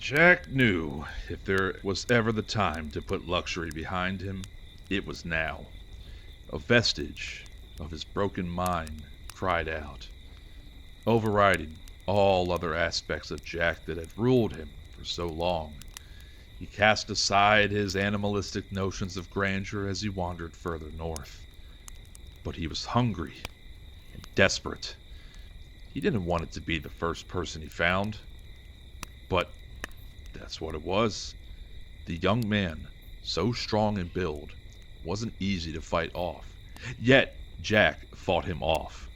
Jack knew if there was ever the time to put luxury behind him, it was now. A vestige of his broken mind cried out, overriding all other aspects of Jack that had ruled him for so long. He cast aside his animalistic notions of grandeur as he wandered further north. But he was hungry and desperate. He didn't want it to be the first person he found, but that's what it was. The young man, so strong in build, wasn't easy to fight off. Yet, Jack fought him off.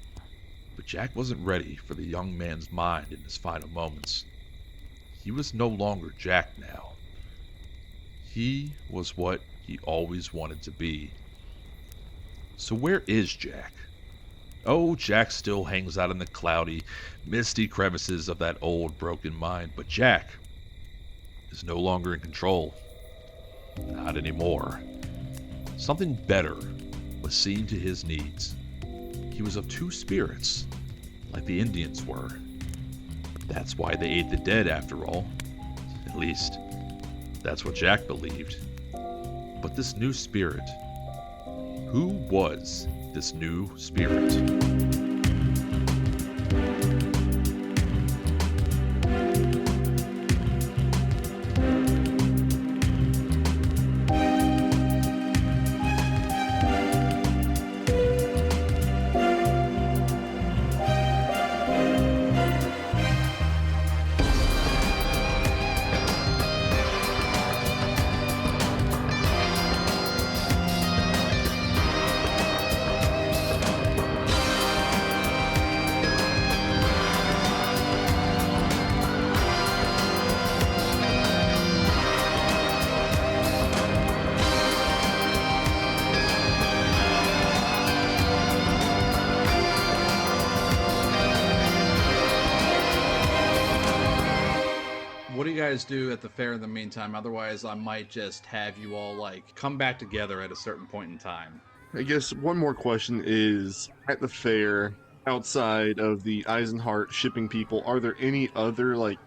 But Jack wasn't ready for the young man's mind in his final moments. He was no longer Jack now. He was what he always wanted to be. So where is Jack? Oh, Jack still hangs out in the cloudy, misty crevices of that old broken mind, but Jack is no longer in control. Not anymore. Something better was seen to his needs. He was of two spirits, like the Indians were. That's why they ate the dead, after all. At least, that's what Jack believed. But this new spirit, who was this new spirit? Do at the fair in the meantime? Otherwise, I might just have you all like come back together at a certain point in time. I guess one more question is, at the fair, outside of the Eisenhart shipping people, are there any other, like,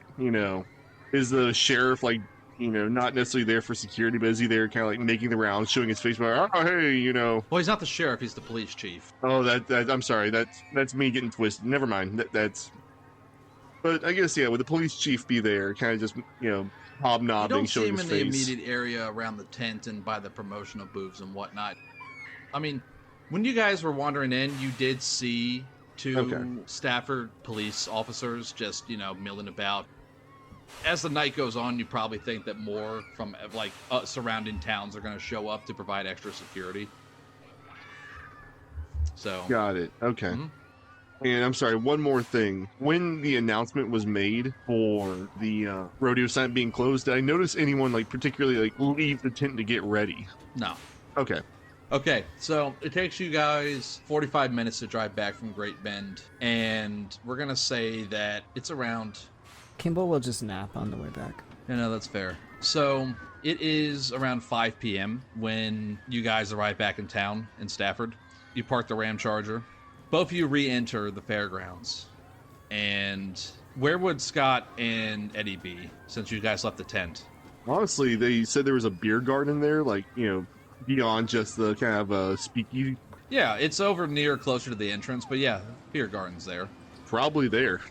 is the sheriff, like, not necessarily there for security, but is he there kind of like making the rounds, showing his face, like, oh, hey, Well, he's not the sheriff, he's the police chief. Oh, that I'm sorry, that's me getting twisted. Never mind, that's... But I guess, would the police chief be there, kind of just, hobnobbing, showing his face? You don't see him in the immediate area around the tent and by the promotional booths and whatnot. I mean, when you guys were wandering in, you did see two Stafford police officers just, milling about. As the night goes on, you probably think that more from, like, surrounding towns are going to show up to provide extra security. So. Got it. Okay. Mm-hmm. And I'm sorry, one more thing. When the announcement was made for the rodeo sign being closed, did I notice anyone, like, particularly, like, leave the tent to get ready? No. Okay. Okay, so it takes you guys 45 minutes to drive back from Great Bend, and we're going to say that it's around... Kimble will just nap on the way back. Yeah, no, that's fair. So it is around 5 p.m. when you guys arrive back in town in Stafford. You park the Ram Charger. Both of you re-enter the fairgrounds. And where would Scott and Eddie be since you guys left the tent? Honestly, they said there was a beer garden there, like, beyond just the kind of speakeasy. Yeah, it's over near closer to the entrance, but yeah, beer garden's there. Probably there.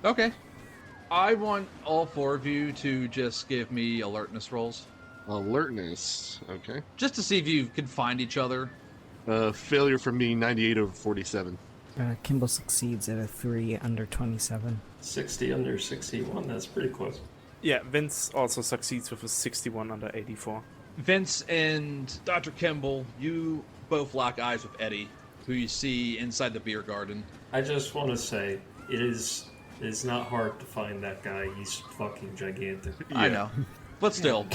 Okay. I want all four of you to just give me alertness rolls. Alertness, okay. Just to see if you can find each other. Failure for me, 98 over 47. Kimble succeeds at a 3 under 27. 60 under 61, that's pretty close. Yeah, Vince also succeeds with a 61 under 84. Vince and Dr. Kimble, you both lock eyes with Eddie, who you see inside the beer garden. I just want to say, it is not hard to find that guy. He's fucking gigantic. Yeah. I know. But still,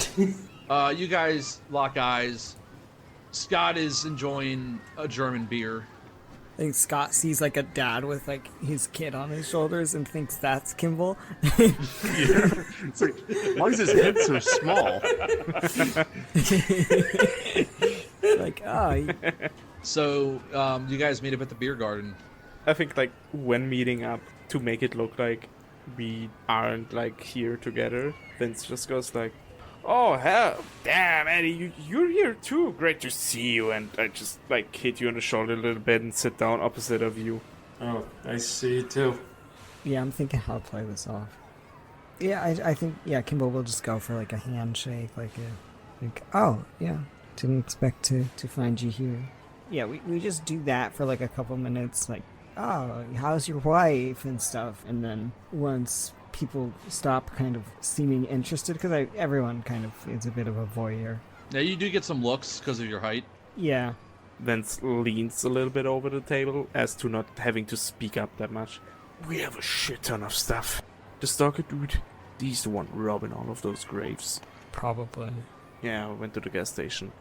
you guys lock eyes. Scott is enjoying a German beer. I think Scott sees like a dad with like his kid on his shoulders and thinks that's Kimble. Yeah. It's like, why is his head so small? Like, oh. So, you guys meet up at the beer garden. I think like when meeting up, to make it look like we aren't like here together, Vince just goes like, "Oh hell, damn Eddie, you're here too. Great to see you." And I just like hit you on the shoulder a little bit and sit down opposite of you. Oh, nice to see you too. Yeah, I'm thinking how to play this off. Yeah, I think, Kimble will just go for like a handshake, oh, yeah, didn't expect to find you here. Yeah, we just do that for like a couple minutes, like, oh, how's your wife and stuff. And then once people stop kind of seeming interested, because everyone kind of is a bit of a voyeur. Now, you do get some looks because of your height. Yeah. Vince leans a little bit over the table as to not having to speak up that much. We have a shit ton of stuff. The stalker dude, he's the one robbing all of those graves. Probably. Yeah, I went to the gas station.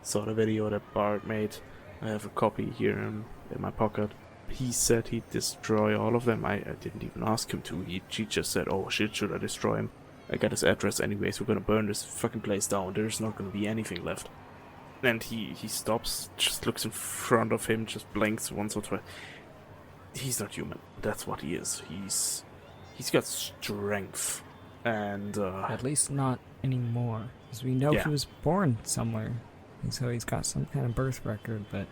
Saw the video that Bart made. I have a copy here in my pocket. He said he'd destroy all of them. I didn't even ask him to. He just said, oh shit, should I destroy him? I got his address anyways. We're gonna burn this fucking place down. There's not gonna be anything left. And he stops, just looks in front of him, just blinks once or twice. He's not human. That's what he is. He's got strength. And at least not anymore. Because we know he was born somewhere. And so he's got some kind of birth record, but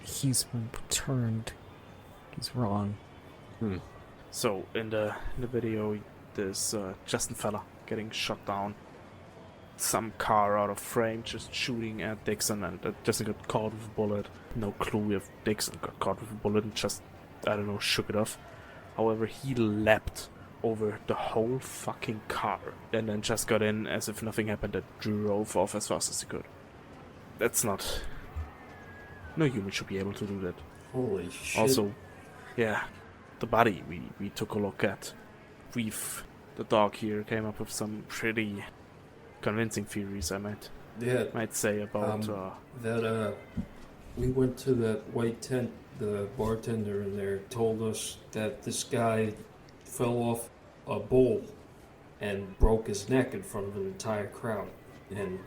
he's turned. He's wrong. So in the video, there's Justin fella getting shot down. Some car out of frame just shooting at Dixon, and Justin got caught with a bullet. No clue if Dixon got caught with a bullet and just, I don't know, shook it off. However, he leapt over the whole fucking car and then just got in as if nothing happened and drove off as fast as he could. That's not... No human should be able to do that. Holy shit. Also, yeah, the body we took a look at. The dog here came up with some pretty convincing theories, I might say about that we went to that white tent. The bartender in there told us that this guy fell off a bull and broke his neck in front of an entire crowd. And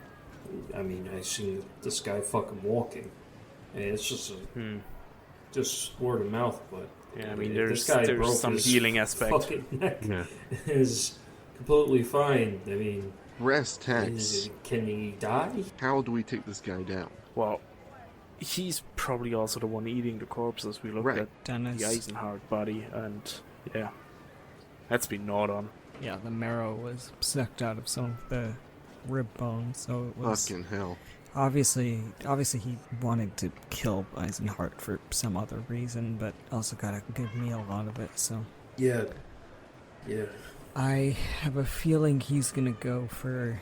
I mean, I seen this guy fucking walking, and it's just just word of mouth. But yeah, I mean, this guy there's broke some his healing aspect. Fucking neck is completely fine. I mean, Brass tacks. Can he die? How do we take this guy down? Well, he's probably also the one eating the corpses. We looked at Dennis. the Eisenhardt body, and yeah, that's been gnawed on. Yeah, the marrow was sucked out of some of the rib bones, so it was... Fucking hell. Obviously he wanted to kill Eisenhardt for some other reason, but also got a good meal out of it, so... Yeah. I have a feeling he's gonna go for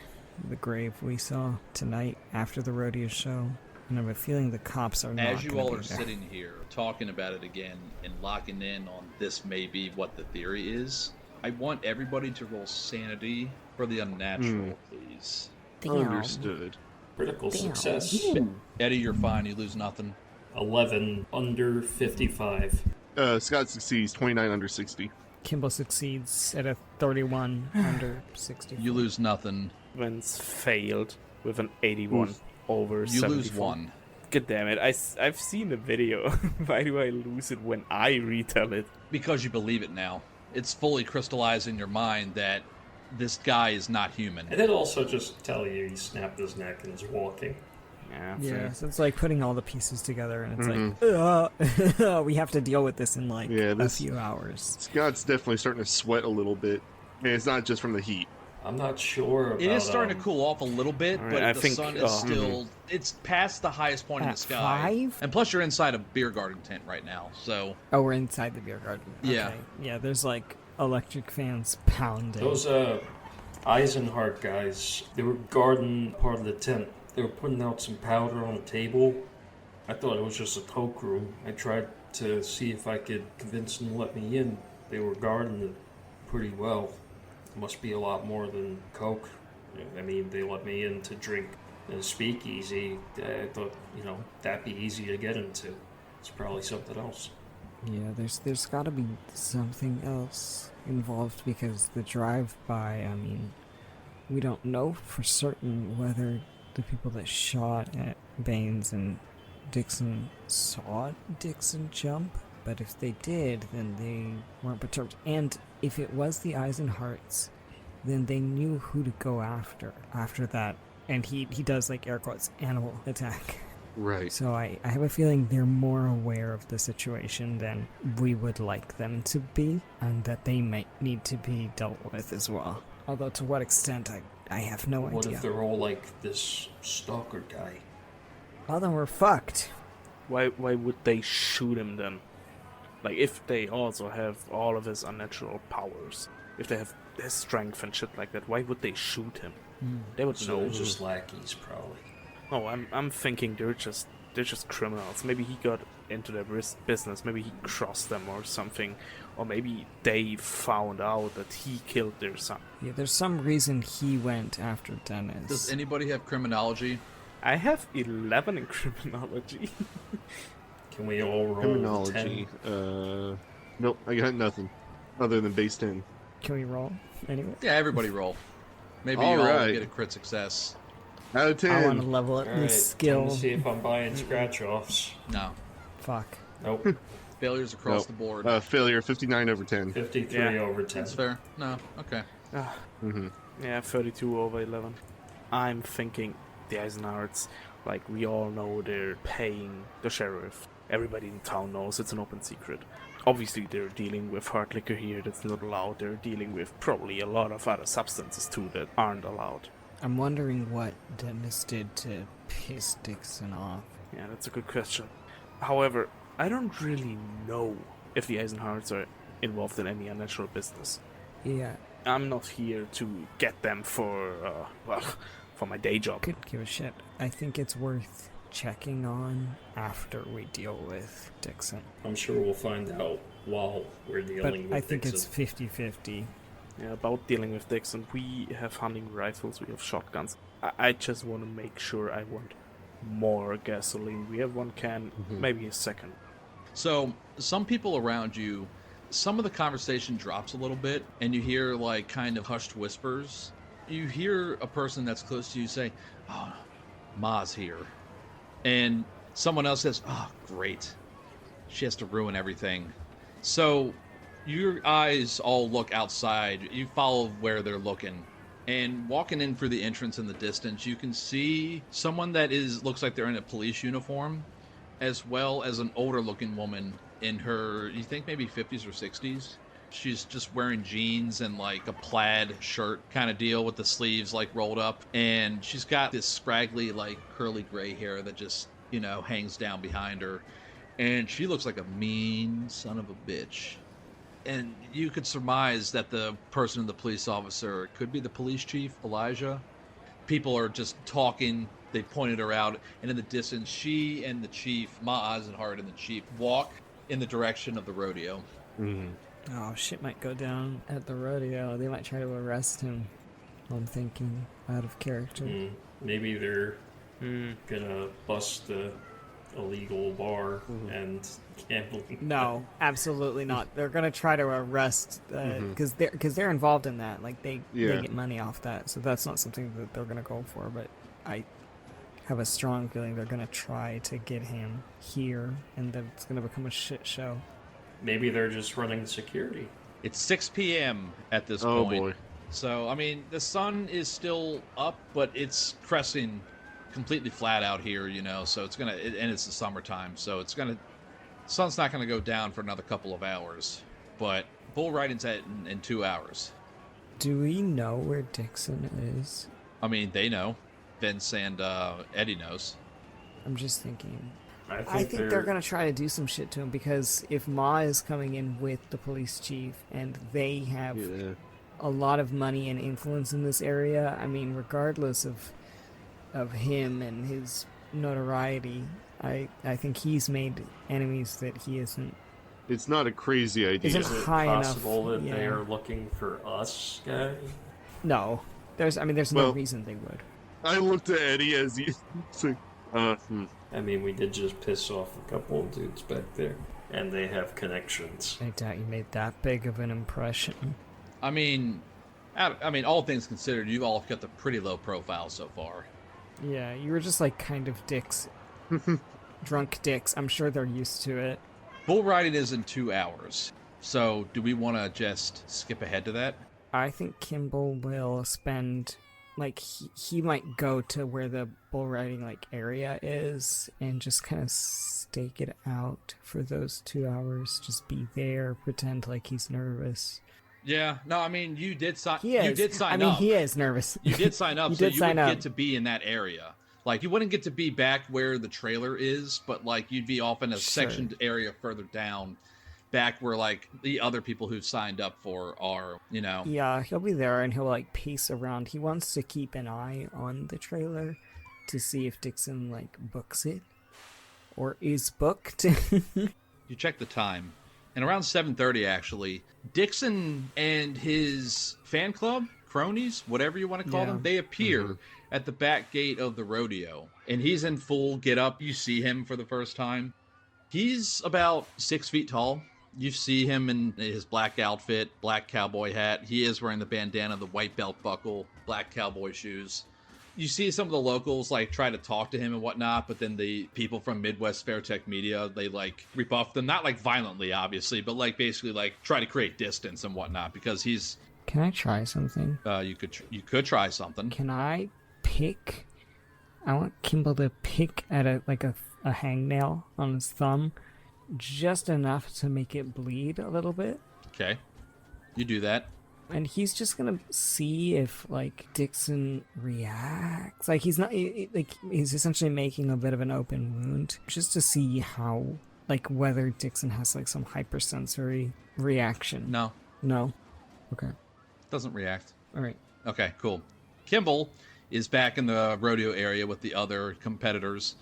the grave we saw tonight after the rodeo show. And I have a feeling the cops are not As you gonna all be are there. sitting here talking about it again and locking in on this may be what the theory is, I want everybody to roll sanity for the unnatural, please. Understood. Critical success. Eddie, you're fine. You lose nothing. 11 under 55. Scott succeeds 29 under 60. Kimble succeeds at a 31 under 60. You lose nothing. Vince failed with an 81 over You 74. lose one. God damn it, I've seen the video. Why do I lose it when I retell it? Because you believe it now. It's fully crystallized in your mind that this guy is not human. And it also just tell you he snapped his neck and is walking. Yeah, so it's like putting all the pieces together, and it's like, we have to deal with this in a few hours. Scott's definitely starting to sweat a little bit. And it's not just from the heat. I'm not sure about... It is starting to cool off a little bit, Right, but I the think, sun is still... It's past the highest point in the At sky. 5? And plus you're inside a beer garden tent right now, so... Oh, we're inside the beer garden. Yeah. Okay. Yeah, there's like electric fans pounding. Those Eisenhardt guys, they were guarding part of the tent. They were putting out some powder on the table. I thought it was just a coke room. I tried to see if I could convince them to let me in. They were guarding it pretty well. It must be a lot more than coke. I mean, they let me in to drink in a speakeasy. I thought, that'd be easy to get into. It's probably something else. Yeah, there's got to be something else involved, because the drive-by, I mean, we don't know for certain whether the people that shot at Baines and Dixon saw Dixon jump. But if they did, then they weren't perturbed. And if it was the Eyes and Hearts, then they knew who to go after that. And he does, like, air quotes, animal attack. Right. So I have a feeling they're more aware of the situation than we would like them to be, and that they might need to be dealt with as well. Although to what extent, I have no idea. What if they're all like this stalker guy? Well, then we're fucked. Why would they shoot him then? Like, if they also have all of his unnatural powers, if they have his strength and shit like that, why would they shoot him? They would So know. they're just lackeys, probably. No, I'm thinking they're just criminals. Maybe he got into their business. Maybe he crossed them or something, or maybe they found out that he killed their son. Yeah, there's some reason he went after Dennis. Does anybody have criminology? I have 11 in criminology. Can we all roll Criminology. 10? Nope, I got nothing other than base 10. Can we roll anyway? Yeah, everybody roll. Maybe All you all right. get a crit success. Out of I want 10. to level up All my right, skill. time to see if I'm buying scratch-offs. No. Fuck. Nope. Failures across Nope. the board. Failure, 59 over 10. 53 Yeah. over 10. That's fair. No. Okay. Mm-hmm. Yeah, 32 over 11. I'm thinking the Eisenharts, like, we all know they're paying the sheriff. Everybody in town knows it's an open secret. Obviously, they're dealing with hard liquor here that's not allowed. They're dealing with probably a lot of other substances too that aren't allowed. I'm wondering what Dennis did to piss Dixon off. Yeah, that's a good question. However, I don't really know if the Eisenharts are involved in any unnatural business. Yeah, I'm not here to get them for, for my day job. could give a shit. I think it's worth checking on after we deal with Dixon. I'm sure we'll find out while we're But dealing with I think Dixon. it's 50-50. Yeah, about dealing with Dixon, we have hunting rifles, we have shotguns. I just want to make sure I want more gasoline. We have one can, maybe a second. So, some people around you, some of the conversation drops a little bit, and you hear, like, kind of hushed whispers. You hear a person that's close to you say, "Oh, Ma's here." And someone else says, "Oh, great. She has to ruin everything." So, your eyes all look outside. You follow where they're looking. And walking in through the entrance in the distance, you can see someone that looks like they're in a police uniform, as well as an older looking woman in her, you think maybe 50s or 60s. She's just wearing jeans and like a plaid shirt kind of deal with the sleeves like rolled up. And she's got this scraggly, like curly gray hair that just, hangs down behind her. And she looks like a mean son of a bitch. And you could surmise that the person, the police officer, could be the police chief, Elijah. People are just talking. They pointed her out. And in the distance, she and the chief, Ma Eisenhart and the chief, walk in the direction of the rodeo. Mm-hmm. Oh, shit might go down at the rodeo. They might try to arrest him. I'm thinking out of character. Maybe they're gonna bust the illegal bar and gambling. No, absolutely not. They're gonna try to arrest because they're involved in that. Like they get money off that, so that's not something that they're gonna go for. But I have a strong feeling they're gonna try to get him here, and that it's gonna become a shit show. Maybe they're just running security. It's 6 p.m. at this Oh point. boy. So, I mean, the sun is still up, but it's cresting completely flat out here, so it's gonna, and it's the summertime, so sun's not gonna go down for another couple of hours, but bull riding's in 2 hours. Do we know where Dixon is? I mean, they know. Vince and Eddie knows. I'm just thinking. I think they're gonna try to do some shit to him, because if Ma is coming in with the police chief and they have a lot of money and influence in this area, I mean, regardless of him and his notoriety, I think he's made enemies that he isn't. It's not a crazy idea. Isn't Is it high possible enough, that they are looking for us, guys? No, there's no Well- reason they would. I looked at Eddie as he said, I mean, we did just piss off a couple of dudes back there, and they have connections. I doubt you made that big of an impression. I mean, all things considered, you all have kept a pretty low profile so far. Yeah, you were just like kind of dicks. Drunk dicks. I'm sure they're used to it. Bull riding is in 2 hours. So do we want to just skip ahead to that? I think Kimble will spend, like, he might go to where the bull riding, like, area is and just kind of stake it out for those 2 hours. Just be there, pretend like he's nervous. Yeah, no, I mean, you did sign up. He is nervous. You did sign up, you would get to be in that area. Like, you wouldn't get to be back where the trailer is, but, like, you'd be off in a sectioned area further down, back where, like, the other people who signed up for are, you know. Yeah, he'll be there, and he'll, like, pace around. He wants to keep an eye on the trailer to see if Dixon, like, books it. Or is booked. You check the time. And around 7:30, actually, Dixon and his fan club, cronies, whatever you want to call them, they appear at the back gate of the rodeo. And he's in full get-up. You see him for the first time. He's about 6 feet tall. You see him in his black outfit, black cowboy hat. He is wearing the bandana, the white belt buckle, black cowboy shoes. You see some of the locals, like, try to talk to him and whatnot, but then the people from Midwest Fairtech Media, they, like, rebuff them. Not, like, violently, obviously, but, like, basically, like, try to create distance and whatnot, because he's... Can I try something? You could try something. Can I pick... I want Kimble to pick at a hangnail on his thumb, just enough to make it bleed a little bit. Okay. You do that. And he's just gonna see if, like, Dixon reacts. Like, he's not, he's essentially making a bit of an open wound, just to see how, like, whether Dixon has, like, some hypersensory reaction. No. No? Okay. Doesn't react. All right. Okay, cool. Kimble is back in the rodeo area with the other competitors.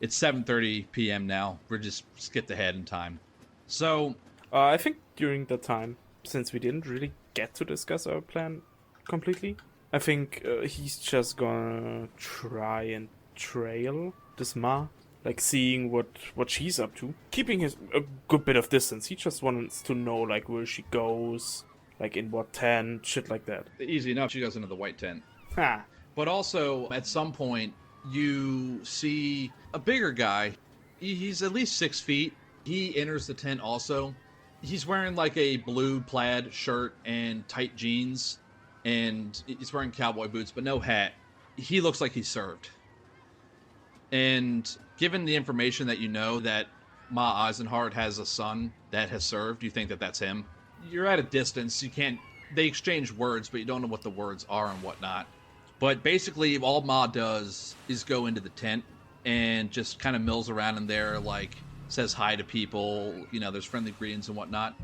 It's 7:30 p.m. now. We're just skipped ahead in time. So... I think during that time, since we didn't really get to discuss our plan completely, I think he's just gonna try and trail this Ma, like, seeing what she's up to, keeping a good bit of distance. He just wants to know, like, where she goes, like, in what tent, shit like that. Easy enough. She goes into the white tent. Ha! But also, at some point, you see a bigger guy. He's at least 6 feet. He enters the tent also. He's wearing, like, a blue plaid shirt and tight jeans, and he's wearing cowboy boots, but no hat. He looks like he's served. And given the information that you know that Ma Eisenhart has a son that has served, you think that that's him. You're at a distance. You can't... They exchange words, but you don't know what the words are and whatnot. But basically, all Ma does is go into the tent and just kind of mills around in there, like... says hi to people, you know, there's friendly greetings and whatnot.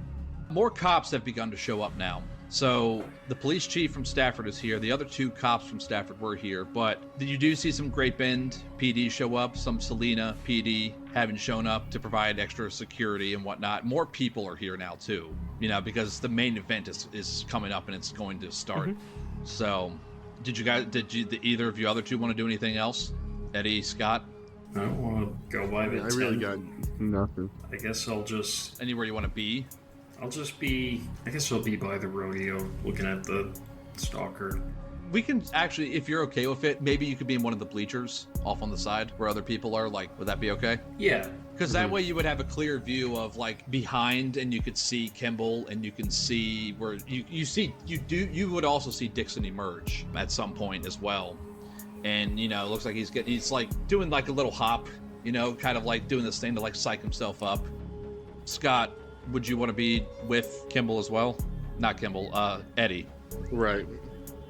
More cops have begun to show up now. So the police chief from Stafford is here. The other 2 cops from Stafford were here, but you do see some Great Bend PD show up, some Salina PD having shown up to provide extra security and whatnot. More people are here now too, you know, because the main event is coming up and it's going to start. So did either of you other 2 want to do anything else? Eddie, Scott? I don't want to go by the I really tent. got nothing. I guess I'll just... Anywhere you want to be? I'll be by the rodeo, looking at the stalker. We can actually, if you're okay with it, maybe you could be in one of the bleachers off on the side where other people are. Like, would that be okay? Yeah. Because that way you would have a clear view of, like, behind, and you could see Kimble, and you can see where you would also see Dixon emerge at some point as well. And, you know, it looks like he's like doing like a little hop, you know, kind of like doing this thing to, like, psych himself up. Scott, would you want to be with Kimble as well? Not Kimble, Eddie. Right.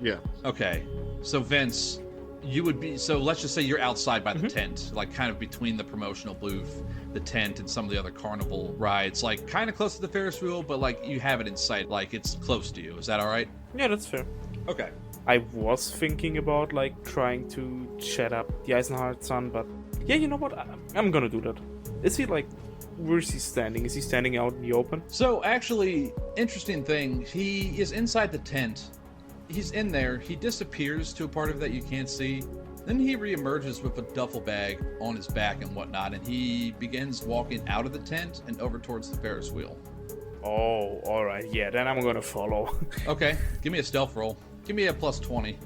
Yeah. Okay. So Vince, you would be, so let's just say you're outside by the tent, like kind of between the promotional booth, the tent, and some of the other carnival rides, like kind of close to the Ferris wheel, but like you have it in sight, like it's close to you. Is that all right? Yeah, that's fair. Okay. I was thinking about, like, trying to chat up the Eisenhart son, but yeah, you know what? I'm gonna do that. Is he, like, where's he standing? Is he standing out in the open? So actually, interesting thing, he is inside the tent. He's in there. He disappears to a part of it that you can't see. Then he reemerges with a duffel bag on his back and whatnot, and he begins walking out of the tent and over towards the Ferris wheel. Oh, alright. Yeah, then I'm gonna follow. Okay, give me a stealth roll. Give me a plus 20.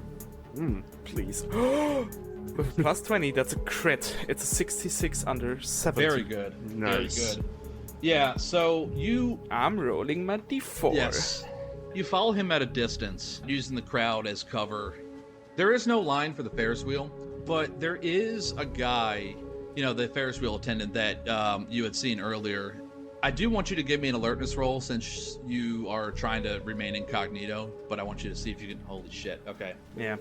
Please. With plus 20, that's a crit. It's a 66 under 70. Very good. Nice. Very good. Yeah, so I'm rolling my d4. Yes. You follow him at a distance, using the crowd as cover. There is no line for the Ferris wheel, but there is a guy, the Ferris wheel attendant that you had seen earlier. I do want you to give me an alertness roll since you are trying to remain incognito, but I want you to see if you can... Holy shit, okay. Yeah.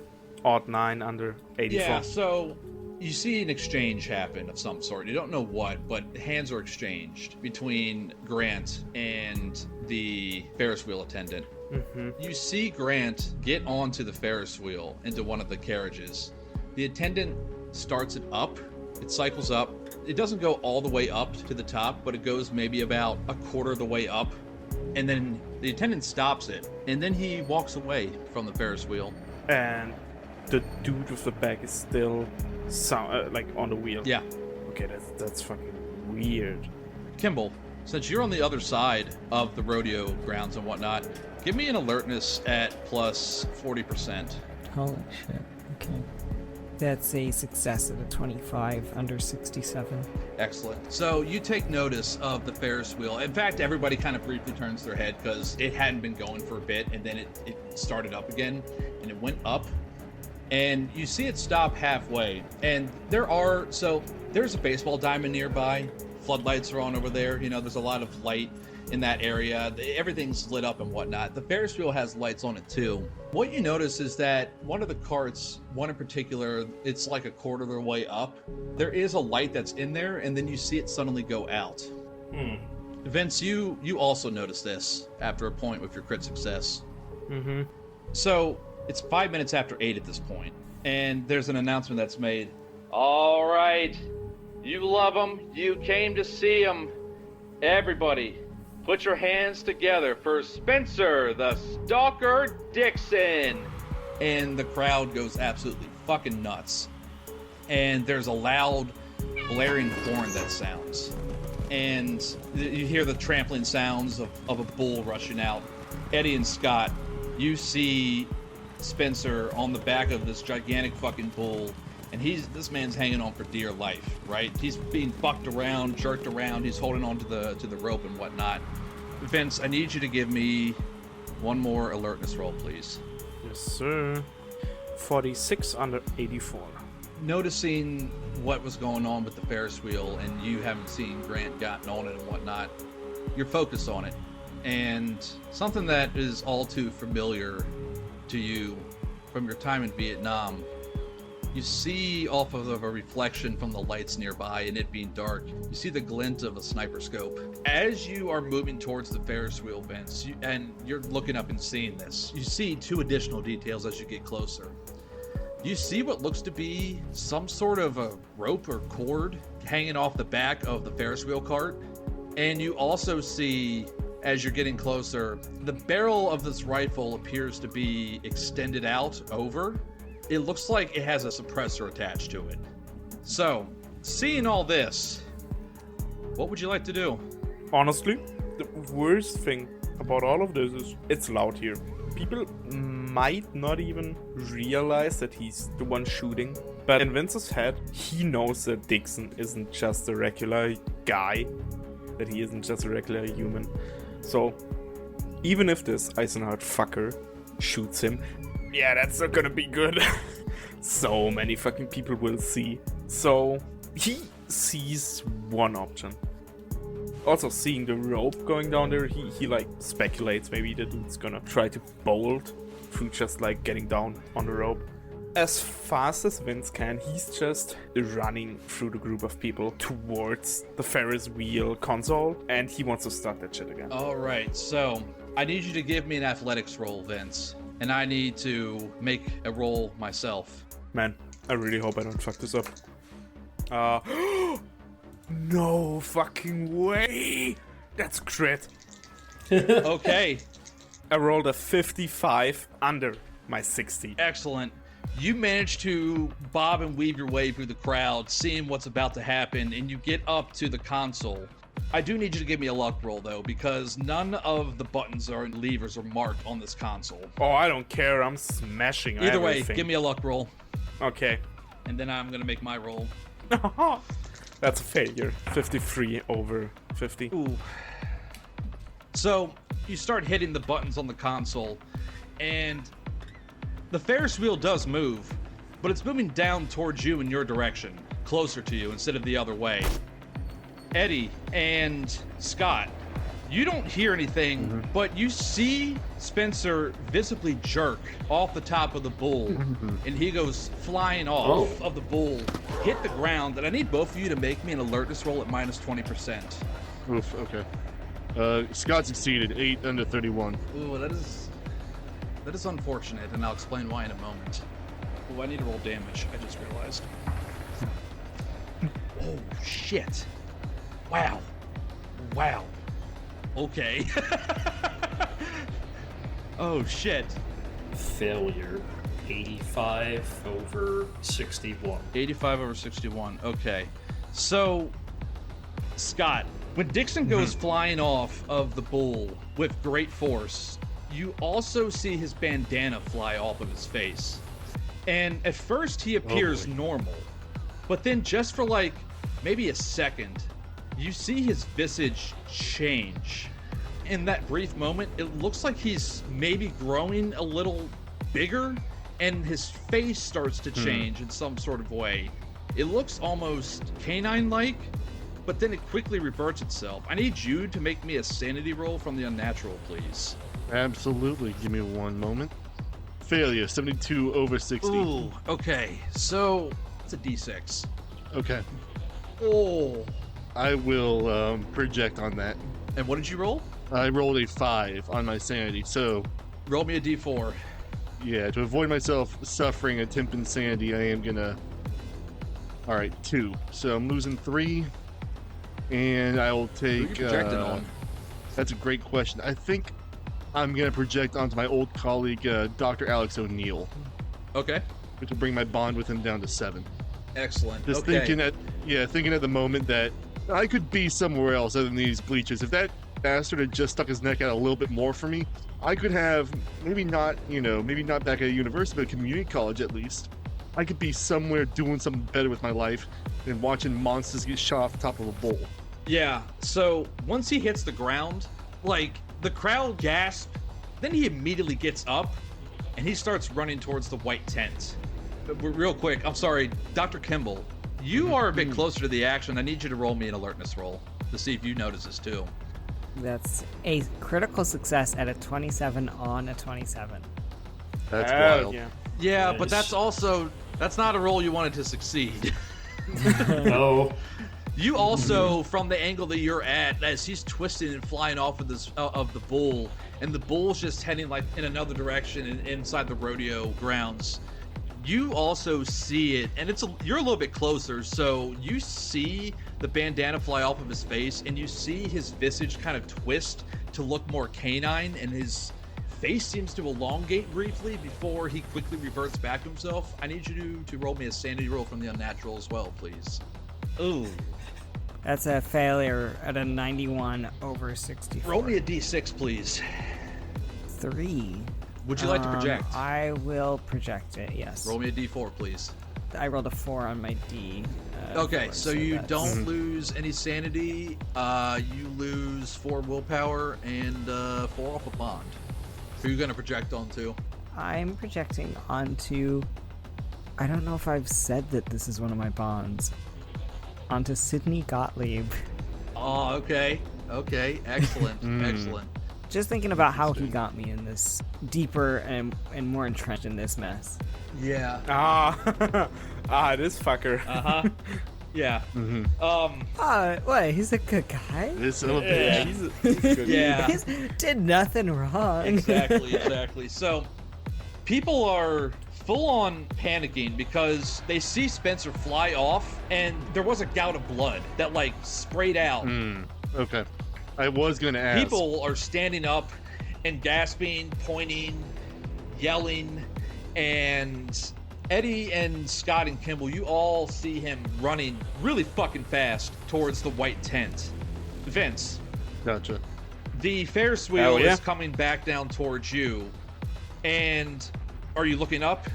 Odd 9 under 84. Yeah, so you see an exchange happen of some sort. You don't know what, but hands are exchanged between Grant and the Ferris wheel attendant. Mm-hmm. You see Grant get onto the Ferris wheel into one of the carriages. The attendant starts it up. It cycles up. It doesn't go all the way up to the top, but it goes maybe about a quarter of the way up. And then the attendant stops it. And then he walks away from the Ferris wheel. And the dude with the bag is still on the wheel. Yeah. Okay, that's fucking weird. Kimble, since you're on the other side of the rodeo grounds and whatnot, give me an alertness at plus 40%. Holy shit. Okay. That's a success at a 25 under 67. Excellent. So you take notice of the Ferris wheel. In fact, everybody kind of briefly turns their head because it hadn't been going for a bit, and then it started up again, and it went up. And you see it stop halfway. And there's a baseball diamond nearby. Floodlights are on over there. There's a lot of light in that area. Everything's lit up and whatnot. The Ferris wheel has lights on it too. What you notice is that one of the carts, one in particular, it's like a quarter of the way up. There is a light that's in there, and then you see it suddenly go out. Vince, you also notice this after a point with your crit success. Mm-hmm. So it's 5 minutes after 8 at this point, and there's an announcement that's made. All right, you love him. You came to see him. Everybody, put your hands together for Spencer, the Stalker Dixon. And the crowd goes absolutely fucking nuts. And there's a loud, blaring horn that sounds. And you hear the trampling sounds of a bull rushing out. Eddie and Scott, you see Spencer on the back of this gigantic fucking bull. And this man's hanging on for dear life, right? He's being bucked around, jerked around. He's holding on to the rope and whatnot. Vince, I need you to give me one more alertness roll, please. Yes, sir. 46 under 84. Noticing what was going on with the Ferris wheel, and you haven't seen Grant gotten on it and whatnot, you're focused on it. And something that is all too familiar to you from your time in Vietnam, you see off of a reflection from the lights nearby and it being dark, you see the glint of a sniper scope. As you are moving towards the Ferris wheel, Vince, and you're looking up and seeing this, you see two additional details as you get closer. You see what looks to be some sort of a rope or cord hanging off the back of the Ferris wheel cart. And you also see, as you're getting closer, the barrel of this rifle appears to be extended out over. It looks like it has a suppressor attached to it. So, seeing all this, what would you like to do? Honestly, the worst thing about all of this is it's loud here. People might not even realize that he's the one shooting, but in Vince's head, he knows that Dixon isn't just a regular guy, that he isn't just a regular human. So, even if this Eisenhardt fucker shoots him, yeah, that's not gonna be good. So many fucking people will see. So he sees one option. Also, seeing the rope going down there, he like speculates maybe the dude's gonna try to bolt through just like getting down on the rope. As fast as Vince can, he's just running through the group of people towards the Ferris wheel console, and he wants to start that shit again. All right, so I need you to give me an athletics roll, Vince. And I need to make a roll myself. Man, I really hope I don't fuck this up. No fucking way! That's crit. Okay. I rolled a 55 under my 60. Excellent. You manage to bob and weave your way through the crowd, seeing what's about to happen, and you get up to the console. I do need you to give me a luck roll, though, because none of the buttons or levers are marked on this console. Oh, I don't care. I'm smashing Either everything. way, give me a luck roll. Okay. And then I'm going to make my roll. That's a failure. 53 over 50. Ooh. So you start hitting the buttons on the console, and the Ferris wheel does move, but it's moving down towards you in your direction, closer to you instead of the other way. Eddie and Scott, you don't hear anything, but you see Spencer visibly jerk off the top of the bull, and he goes flying off of the bull, hit the ground, and I need both of you to make me an alertness roll at minus 20%. Oof, okay. Scott succeeded, 8 under 31. Ooh, that is unfortunate, and I'll explain why in a moment. Ooh, I need to roll damage, I just realized. Oh, shit. Wow. Okay. Oh, shit. Failure. 85 over 61. 85 over 61. Okay. So, Scott, when Dixon goes flying off of the bull with great force, you also see his bandana fly off of his face. And at first he appears normal, but then just for like maybe a second, you see his visage change. In that brief moment, it looks like he's maybe growing a little bigger, and his face starts to change in some sort of way. It looks almost canine-like, but then it quickly reverts itself. I need you to make me a sanity roll from the unnatural, please. Absolutely. Give me one moment. Failure, 72 over 60. Ooh, okay. So, it's a d6. Okay. Oh. I will project on that. And what did you roll? I rolled a 5 on my sanity, so... Roll me a d4. Yeah, to avoid myself suffering a temp insanity, I am gonna... Alright, 2. So I'm losing 3, and I will take... Who are you projecting on? That's a great question. I think I'm gonna project onto my old colleague, Dr. Alex O'Neill. Okay. Which will bring my bond with him down to 7. Excellent. Just thinking at the moment that I could be somewhere else other than these bleachers. If that bastard had just stuck his neck out a little bit more for me, I could have maybe not back at a university, but a community college at least. I could be somewhere doing something better with my life than watching monsters get shot off the top of a bull. Yeah, so once he hits the ground, like, the crowd gasps, then he immediately gets up, and he starts running towards the white tent. Real quick, I'm sorry, Dr. Kimble, you are a bit closer to the action. I need you to roll me an alertness roll to see if you notice this too. That's a critical success at a 27 on a 27. That's wild. Yeah, Nice. but that's not a roll you wanted to succeed. No. You also, from the angle that you're at, as he's twisting and flying off of this of the bull, and the bull's just heading like in another direction inside the rodeo grounds, you also see it, and you're a little bit closer, so you see the bandana fly off of his face, and you see his visage kind of twist to look more canine, and his face seems to elongate briefly before he quickly reverts back to himself. I need you to roll me a sanity roll from the unnatural as well, please. Ooh. That's a failure at a 91 over 64. Roll me a d6, please. 3. Would you like to project? I will project it, yes. Roll me a d4, please. I rolled a 4 on my D. Okay, four, so you that's- don't lose any sanity. You lose 4 willpower and 4 off a bond. Who are you going to project onto? I'm projecting onto... I don't know if I've said that this is one of my bonds. Onto Sidney Gottlieb. Oh, okay. Okay, excellent. Excellent. Just thinking about how he got me in this deeper and more entrenched in this mess. Yeah. This fucker. Uh-huh. Yeah. What? He's a good guy? This little Yeah, bitch. he's a good Yeah. He did nothing wrong. Exactly. So, people are full on panicking because they see Spencer fly off, and there was a gout of blood that like sprayed out. Okay. I was going to ask. People are standing up and gasping, pointing, yelling, and Eddie and Scott and Kimble, you all see him running really fucking fast towards the white tent. Vince, Gotcha. the Ferris wheel Oh, yeah? is coming back down towards you, and are you looking up?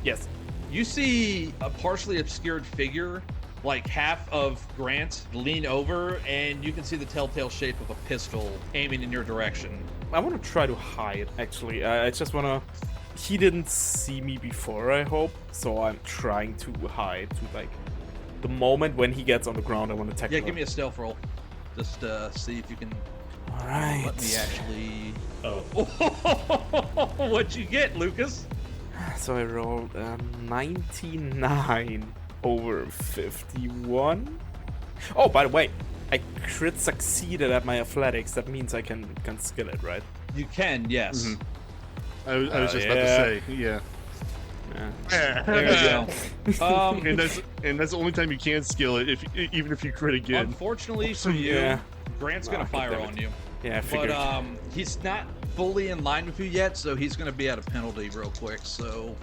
Yes. You see a partially obscured figure like half of Grant lean over, and you can see the telltale shape of a pistol aiming in your direction. I want to try to hide, actually. I just want to... He didn't see me before, I hope, so I'm trying to hide. To, like, the moment when he gets on the ground, I want to tackle him. Yeah, give me a stealth roll. Just see if you can... Alright. Let me actually... Oh. What'd you get, Lukas? So I rolled 99 over 51. Oh, by the way, I crit succeeded at my athletics. That means I can skill it, right? You can, yes. Mm-hmm. I was just about to say, yeah. There you go. And that's the only time you can skill it, even if you crit again. Unfortunately for you, Grant's gonna fire on you. Yeah, I figured. But he's not fully in line with you yet, so he's gonna be at a penalty real quick. So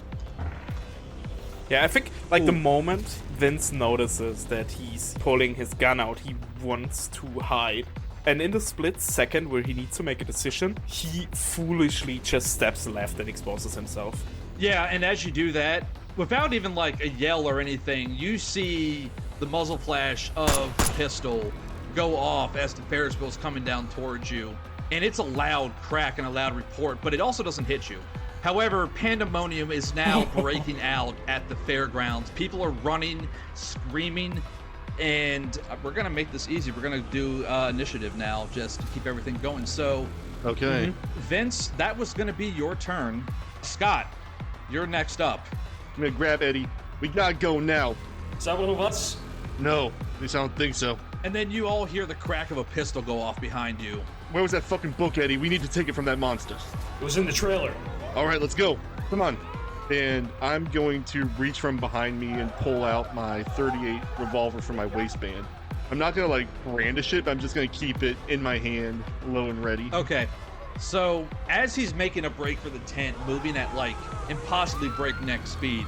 yeah, I think like the moment Vince notices that he's pulling his gun out, he wants to hide. And in the split second where he needs to make a decision, he foolishly just steps left and exposes himself. yeah, and as you do that, without even like a yell or anything, you see the muzzle flash of the pistol go off as the Ferris wheel's coming down towards you. And it's a loud crack and a loud report, but it also doesn't hit you. However, pandemonium is now breaking out at the fairgrounds. People are running, screaming, and we're going to make this easy. We're going to do initiative now just to keep everything going. So, Okay. Vince, that was going to be your turn. Scott, you're next up. I'm gonna grab Eddie. We gotta go now. Is that one of us? No, at least I don't think so. And then you all hear the crack of a pistol go off behind you. Where was that fucking book, Eddie? We need to take it from that monster. It was in the trailer. All right, let's go. Come on. And I'm going to reach from behind me and pull out my .38 revolver from my waistband. I'm not gonna like brandish it, but I'm just gonna keep it in my hand, low and ready. Okay. So, as he's making a break for the tent, moving at like impossibly breakneck speed,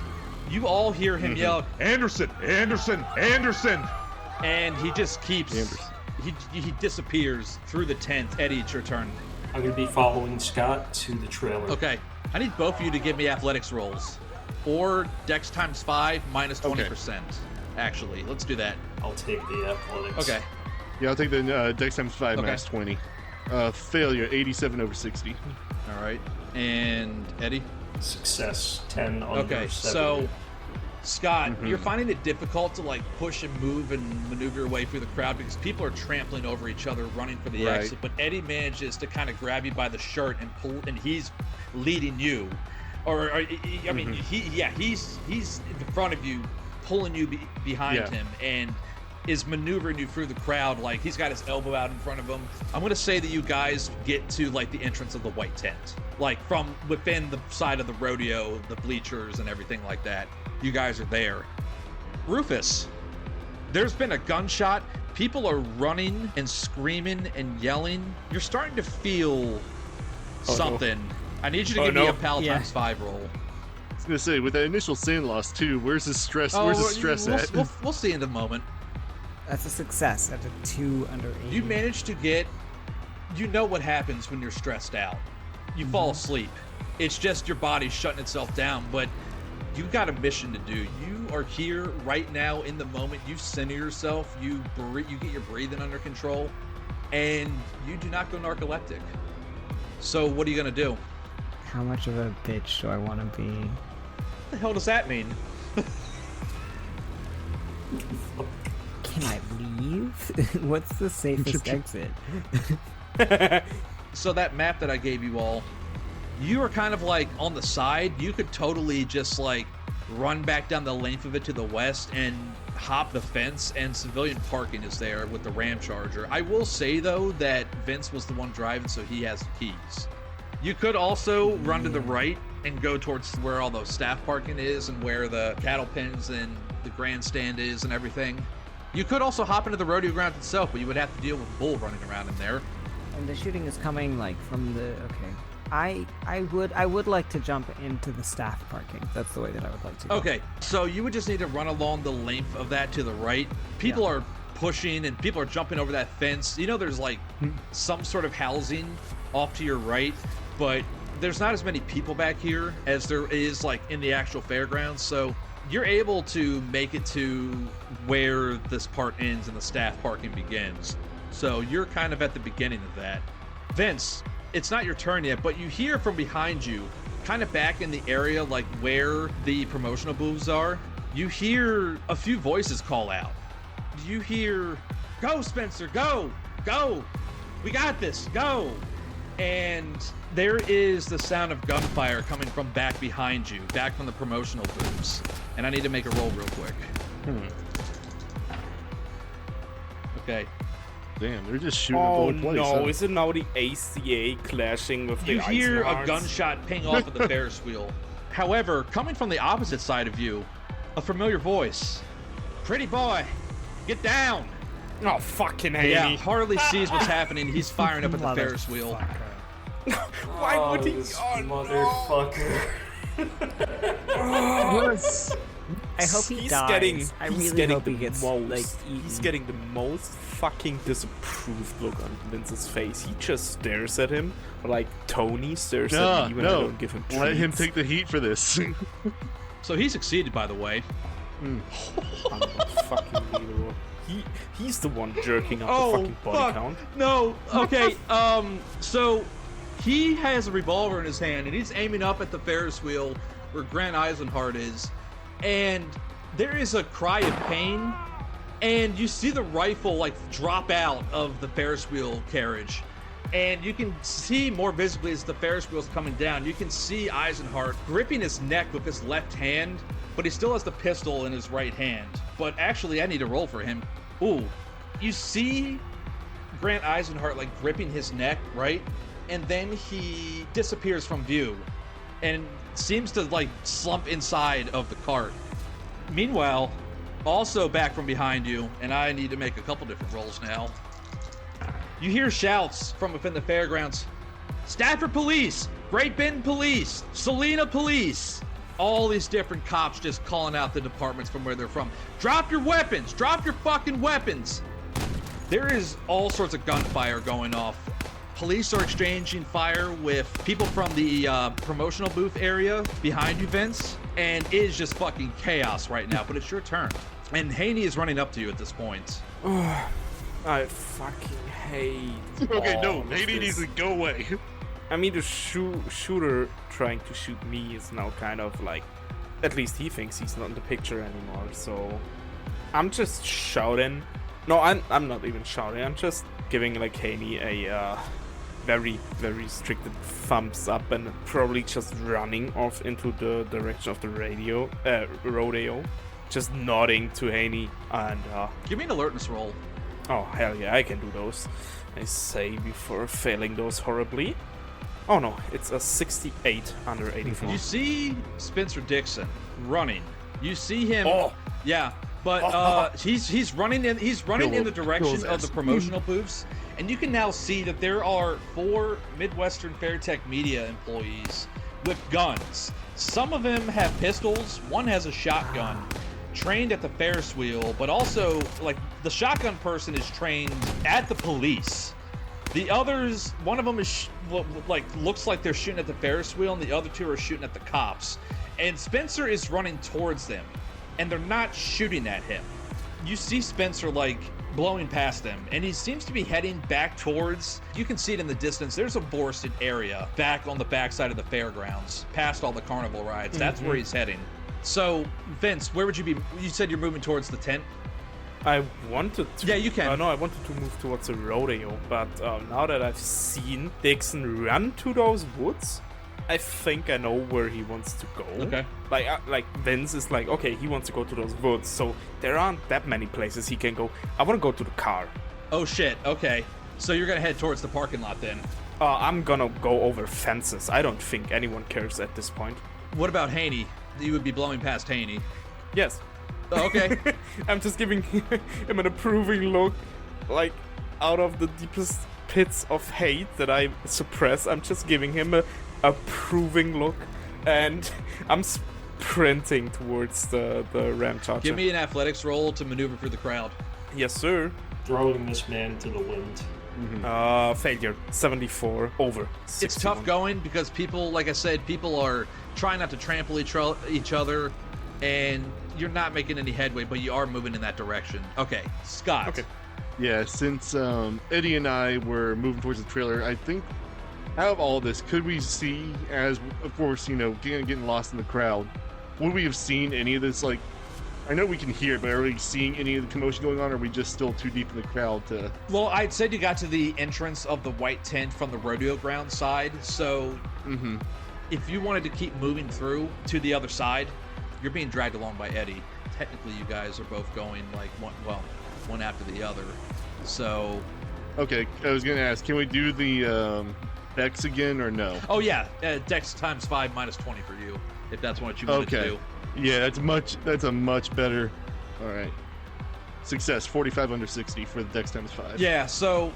you all hear him yell, Anderson! Anderson! Anderson! and he just keeps, he disappears through the tent. Eddie, it's your turn. I'm going to be following Scott to the trailer. Okay. I need both of you to give me athletics rolls. Or Dex times 5 minus 20%. Actually, let's do that. I'll take the athletics. Okay. Yeah, I'll take the Dex times 5 Okay. max 20. Failure, 87 over 60. All right. And Eddie? Success, 10 under Okay, 70. so Scott, you're finding it difficult to like push and move and maneuver your way through the crowd because people are trampling over each other, running for the Right. exit. But Eddie manages to kind of grab you by the shirt and pull, and he's leading you, or I mean, he's in front of you, pulling you behind Yeah. him, and is maneuvering you through the crowd. Like he's got his elbow out in front of him. I'm gonna say that you guys get to like the entrance of the white tent, like from within the side of the rodeo, the bleachers and everything like that. You guys are there. Rufus, there's been a gunshot. People are running and screaming and yelling. You're starting to feel something. I need you to give me a Pal times 5 roll. I was gonna say, with that initial sand loss too, where's the stress? Where's the stress at? We'll see in a moment. That's a success at a 2 under 8. You manage to get, you know what happens when you're stressed out. You fall asleep. It's just your body shutting itself down, but you got a mission to do. You are here right now in the moment. You center yourself, you get your breathing under control, and you do not go narcoleptic. So what are you gonna do? How much of a bitch do I want to be? What the hell does that mean? Can I leave? What's the safest exit? So that map that I gave you all, you are kind of like on the side. You could totally just like run back down the length of it to the west and hop the fence, and civilian parking is there with the Ram Charger. I will say though that Vince was the one driving, so he has the keys. You could also run to the right and go towards where all the staff parking is and where the cattle pens and the grandstand is and everything. You could also hop into the rodeo ground itself, but you would have to deal with Bull running around in there. And the shooting is coming like from the I would like to jump into the staff parking. That's the way that I would like to go. Okay, so you would just need to run along the length of that to the right. People are pushing and people are jumping over that fence. You know, there's like some sort of housing off to your right, but there's not as many people back here as there is like in the actual fairgrounds, so you're able to make it to where this part ends and the staff parking begins. So you're kind of at the beginning of that. Vince, it's not your turn yet, but you hear from behind you, kind of back in the area like where the promotional booths are, you hear a few voices call out. You hear, "Go, Spencer, go, go, we got this, go." And there is the sound of gunfire coming from back behind you, back from the promotional booths. And I need to make a roll real quick. Okay. Damn, they're just shooting the whole place. Oh no, huh? is it now the ACA clashing with the You hear a Eisenharts? gunshot ping off of the Ferris wheel. However, coming from the opposite side of you, a familiar voice. "Pretty boy, get down." Oh, fucking hate Yeah, me. Harley sees what's happening. He's firing up at the Ferris wheel. Why would he? This Oh, motherfucker. I hope he he's dies. getting, I he's really getting hope the he gets most, like eaten. he's getting the most fucking disapproved look on Vince's face. He just stares at him like Tony stares at me when I don't give him treats. Let him take the heat for this. So he succeeded, by the way. I'm not fucking leader. He's the one jerking up Oh, the fucking body fuck. count. No. Okay. So he has a revolver in his hand and he's aiming up at the Ferris wheel where Grant Eisenhart is, and there is a cry of pain, and you see the rifle like drop out of the Ferris wheel carriage, and you can see more visibly as the Ferris wheel's coming down. You can see Eisenhart gripping his neck with his left hand, but he still has the pistol in his right hand. But actually, I need to roll for him. Ooh, you see Grant Eisenhart like gripping his neck, right? And then he disappears from view and seems to like slump inside of the cart. Meanwhile, also back from behind you, and I need to make a couple different rolls now, you hear shouts from within the fairgrounds. "Stafford Police! Great Bend Police! Salina Police!" All these different cops just calling out the departments from where they're from. "Drop your weapons! Drop your fucking weapons!" There is all sorts of gunfire going off. Police are exchanging fire with people from the promotional booth area behind you, Vince, and it is just fucking chaos right now, but it's your turn. And Haney is running up to you at this point. I fucking hate. Okay, no, all of maybe he this. needs to go away. I mean, the shooter trying to shoot me is now kind of like, at least he thinks he's not in the picture anymore. So I'm just shouting. No, I'm not even shouting. I'm just giving like Haney a very, very restricted thumbs up and probably just running off into the direction of the rodeo, just nodding to Haney and Give me an alertness roll. oh hell yeah, I can do those. I say before failing those horribly. Oh no, it's a 68 under 84. You see Spencer Dixon running. You see him. Oh. Yeah, but he's running in. He's running in the direction of the promotional booths, and you can now see that there are 4 Midwestern Fairtech Media employees with guns. Some of them have pistols. One has a shotgun, trained at the Ferris wheel, but also like the shotgun person is trained at the police. The others, one of them is looks like they're shooting at the Ferris wheel, and the other 2 are shooting at the cops. And Spencer is running towards them, and they're not shooting at him. You see Spencer like blowing past them, and he seems to be heading back towards, you can see it in the distance, there's a forested area back on the backside of the fairgrounds, past all the carnival rides. That's where he's heading. So, Vince, where would you be? You said you're moving towards the tent? I wanted to. Yeah, you can. No, I wanted to move towards the rodeo, but now that I've seen Dixon run to those woods, I think I know where he wants to go. Okay. Like Vince is like, okay, he wants to go to those woods, so there aren't that many places he can go. I want to go to the car. Oh shit, okay. So you're gonna head towards the parking lot then. I'm gonna go over fences. I don't think anyone cares at this point. What about Haney? You would be blowing past Haney. Yes. Oh, okay. I'm just giving him an approving look, like out of the deepest pits of hate that I suppress. I'm just giving him a approving look, and I'm sprinting towards the Ram Charger. Give me an athletics roll to maneuver through the crowd. Yes, sir. Throwing this man to the wind. Failure. 74 over. 61. It's tough going because people, like I said, people are trying not to trample each other, and you're not making any headway, but you are moving in that direction. Okay, Scott. Okay. Yeah, since Eddie and I were moving towards the trailer, I think out of all this, could we see, as of course, getting lost in the crowd, would we have seen any of this? Like, I know we can hear it, but are we seeing any of the commotion going on, or are we just still too deep in the crowd to... Well, I'd said you got to the entrance of the white tent from the rodeo ground side, so if you wanted to keep moving through to the other side, you're being dragged along by Eddie. Technically, you guys are both going, like, one after the other, so... Okay, I was going to ask, can we do the Dex again, or no? Oh, yeah, Dex times 5 minus 20 for you, if that's what you wanted to do. Yeah, that's a much better. All right. Success, 45 under 60 for the Dex times 5. Yeah, so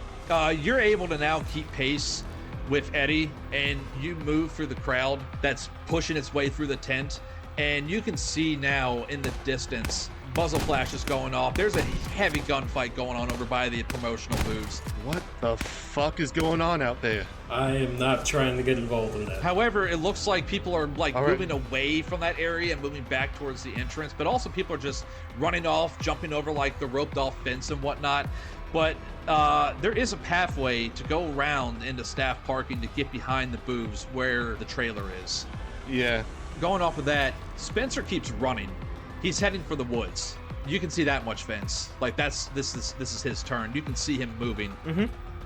you're able to now keep pace with Eddie, and you move through the crowd that's pushing its way through the tent, and you can see now in the distance muzzle flashes going off. There's a heavy gunfight going on over by the promotional booths. What the fuck is going on out there? I am not trying to get involved in that. However, it looks like people are moving away from that area and moving back towards the entrance, but also people are just running off, jumping over like the roped off fence and whatnot. But there is a pathway to go around into staff parking to get behind the booths where the trailer is. Yeah. Going off of that, Spencer keeps running. He's heading for the woods. You can see that much fence. Like this is his turn. You can see him moving.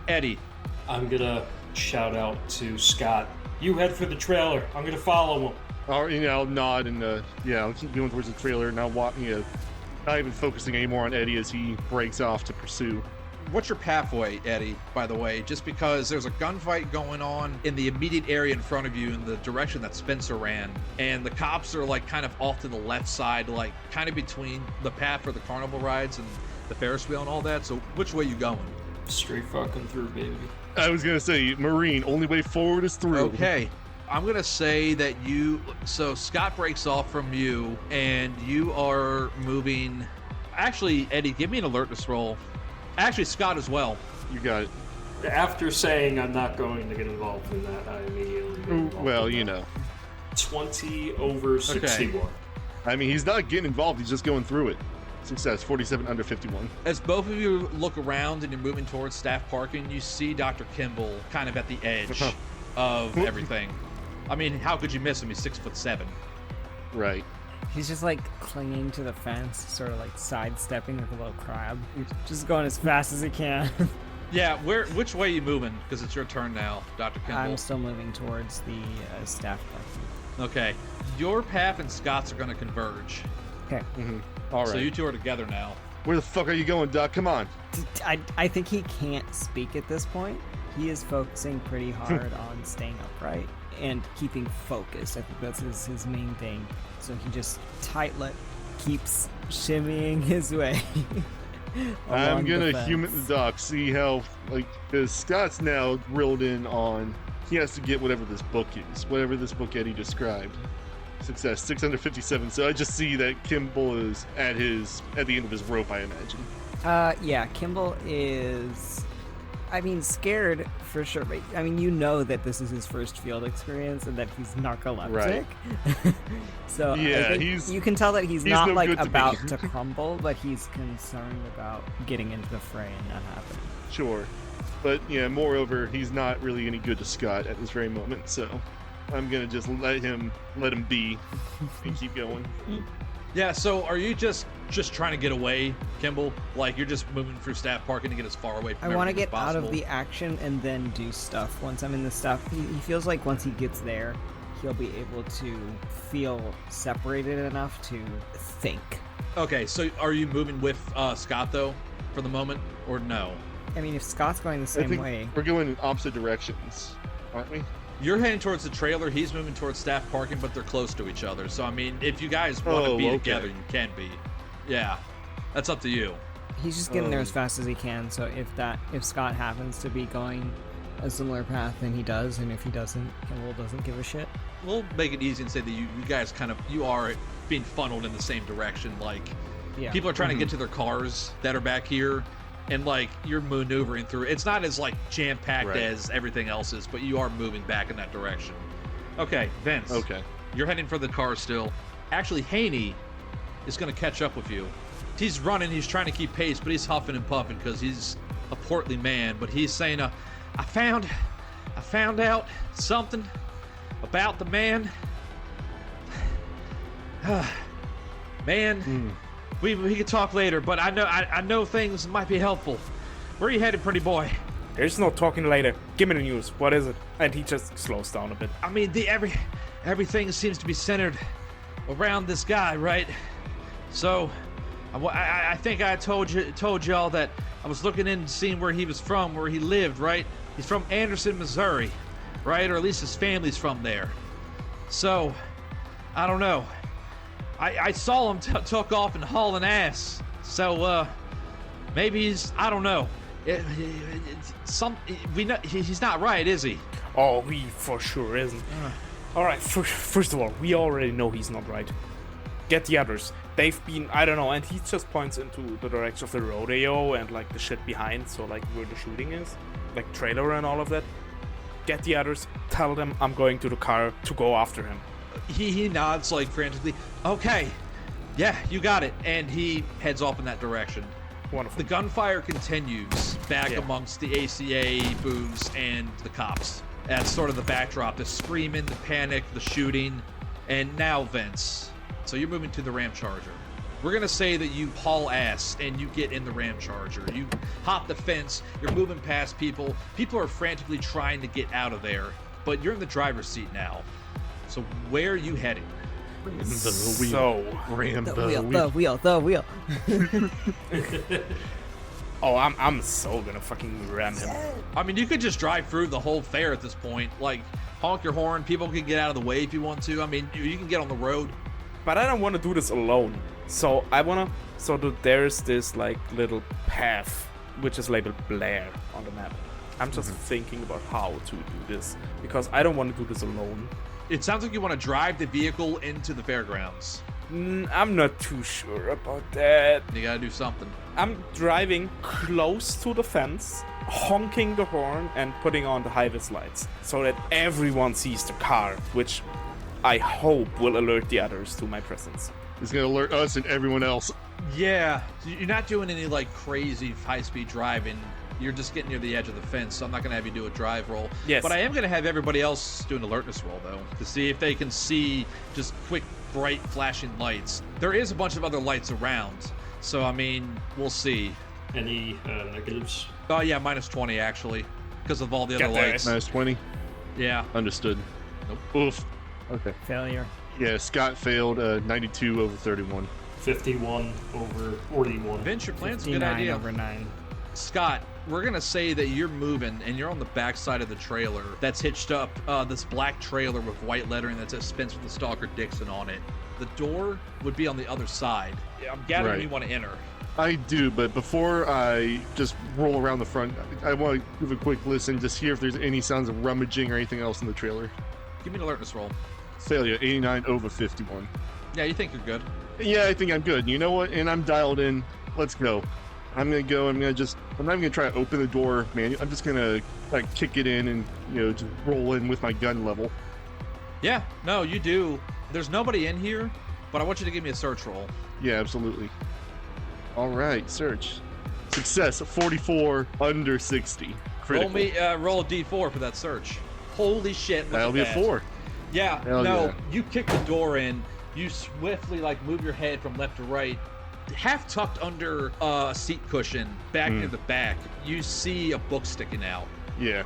Eddie. I'm gonna shout out to Scott. You head for the trailer. I'm gonna follow him. I'll nod and I'll keep going towards the trailer and I'll walk. Not even focusing anymore on Eddie as he breaks off to pursue. What's your pathway, Eddie, by the way? Just because there's a gunfight going on in the immediate area in front of you in the direction that Spencer ran, and the cops are like kind of off to the left side, like kind of between the path for the carnival rides and the Ferris wheel and all that. So which way you going? Straight fucking through, baby. I was going to say, Marine, only way forward is through. Okay. I'm going to say that so Scott breaks off from you, and you are moving. Actually, Eddie, give me an alertness roll. Actually, Scott as well. You got it. After saying I'm not going to get involved in that, I immediately get involved. Well, 20 over 61. Okay. I mean, he's not getting involved. He's just going through it. Success, 47 under 51. As both of you look around and you're moving towards staff parking, you see Dr. Kimble kind of at the edge of everything. I mean, how could you miss him? He's 6'7". Right. He's just like clinging to the fence, sort of like sidestepping like a little crab. He's just going as fast as he can. Yeah, which way are you moving? Because it's your turn now, Dr. Kimble. I'm still moving towards the staff parking. Okay. Your path and Scott's are going to converge. Okay. All right. So you two are together now. Where the fuck are you going, Doc? Come on. I think he can't speak at this point. He is focusing pretty hard on staying upright and keeping focused. I think that's his main thing. So he just keeps shimmying his way. I'm gonna human the Doc, see how, because Scott's now drilled in on, he has to get whatever this book is, whatever this book Eddie described. Success, 657. So I just see that Kimble is at the end of his rope, I imagine. Yeah, Kimble is, scared for sure, but that this is his first field experience and that he's narcoleptic. Right. So yeah, I think you can tell that he's not no good to about me. to crumble, but he's concerned about getting into the fray and not happening. Sure. But yeah, moreover, he's not really any good to Scott at this very moment, so I'm gonna just let him be and keep going. Yeah, so are you just trying to get away, Kimble? Like you're just moving through staff parking to get as far away from I want to everything get as out possible? of the action and then do stuff. Once I'm in the stuff, he feels like once he gets there, he'll be able to feel separated enough to think. Okay, so are you moving with Scott though, for the moment, or no? If Scott's going the I same think way, we're going in opposite directions, aren't we? You're heading towards the trailer, he's moving towards staff parking, but they're close to each other. So, if you guys want to be together, you can be. Yeah, that's up to you. he's just getting there as fast as he can. So if Scott happens to be going a similar path, then he does, and if he doesn't, Kimble doesn't give a shit. We'll make it easy and say that you guys you are being funneled in the same direction. Like, Yeah. people are trying to get to their cars that are back here, and like you're maneuvering through. It's not as like jam-packed Right. as everything else is, but you are moving back in that direction. Okay, Vince. Okay. You're heading for the car still. Actually, Haney is going to catch up with you. He's running. He's trying to keep pace, but he's huffing and puffing because he's a portly man. But he's saying, I found out something about the man. Man, we could talk later, but I know things might be helpful. Where are you headed, pretty boy? There's no talking later. Give me the news. What is it? And he just slows down a bit. I mean, everything seems to be centered around this guy, right? So, I think I told y'all that I was looking in and seeing where he was from, where he lived, right? He's from Anderson, Missouri, right? Or at least his family's from there. So, I don't know. I saw him took off and hauling ass. So, maybe I don't know. We know he's not right, is he? Oh, he for sure isn't. Alright, first of all, we already know he's not right. Get the others. They've been, I don't know, and he just points into the direction of the rodeo and like the shit behind, so like where the shooting is, like trailer and all of that. Get the others, tell them I'm going to the car to go after him. He nods like frantically. Okay, yeah, you got it. And he heads off in that direction. Wonderful. The gunfire continues back amongst the ACA booths and the cops. That's sort of the backdrop. The screaming, the panic, the shooting. And now, Vince. So you're moving to the Ram Charger. We're going to say that you haul ass and you get in the Ram Charger. You hop the fence. You're moving past people. People are frantically trying to get out of there. But you're in the driver's seat now. So where are you heading? So, The wheel. oh, I'm so gonna fucking ram him. I mean, you could just drive through the whole fair at this point. Like, honk your horn. People can get out of the way if you want to. I mean, you can get on the road. But I don't want to do this alone. So there's this like little path which is labeled Blair on the map. I'm just thinking about how to do this because I don't want to do this alone. It sounds like you want to drive the vehicle into the fairgrounds. I'm not too sure about that. You gotta do something. I'm driving close to the fence, honking the horn and putting on the high-vis lights so that everyone sees the car, which I hope will alert the others to my presence. It's gonna alert us and everyone else. Yeah, you're not doing any like crazy high-speed driving. You're just getting near the edge of the fence, so I'm not going to have you do a drive roll. Yes. But I am going to have everybody else do an alertness roll, though, to see if they can see just quick, bright, flashing lights. There is a bunch of other lights around, so, I mean, we'll see. Any negatives? Oh, yeah, minus 20, actually, because of all the other Get there. lights. Minus 20. Yeah. Understood. Nope. Oof. Okay. Failure. Yeah, Scott failed 92 over 31. 51 over 41. Vince, your plan's a good 59 idea. over 9. Scott, we're going to say that you're moving and you're on the back side of the trailer that's hitched up, this black trailer with white lettering that says Spencer the Stalker Dixon on it. The door would be on the other side. I'm gathering Right. you want to enter. I do, but before I just roll around the front, I want to give a quick listen, just hear if there's any sounds of rummaging or anything else in the trailer. Give me an alertness roll. Failure, 89 over 51. Yeah, you think you're good. Yeah, I think I'm good. You know what? And I'm dialed in. Let's go. I'm not even gonna try to open the door, man. I'm just gonna like kick it in and, just roll in with my gun level. Yeah, no, you do. There's nobody in here, but I want you to give me a search roll. Yeah, absolutely. All right, search. Success, 44 under 60. Critical. Roll a d4 for that search. Holy shit. look That'll at be a that. 4. Yeah, Hell no, yeah. you kick the door in. You swiftly move your head from left to right. Half tucked under a seat cushion, back near the back, you see a book sticking out. Yeah.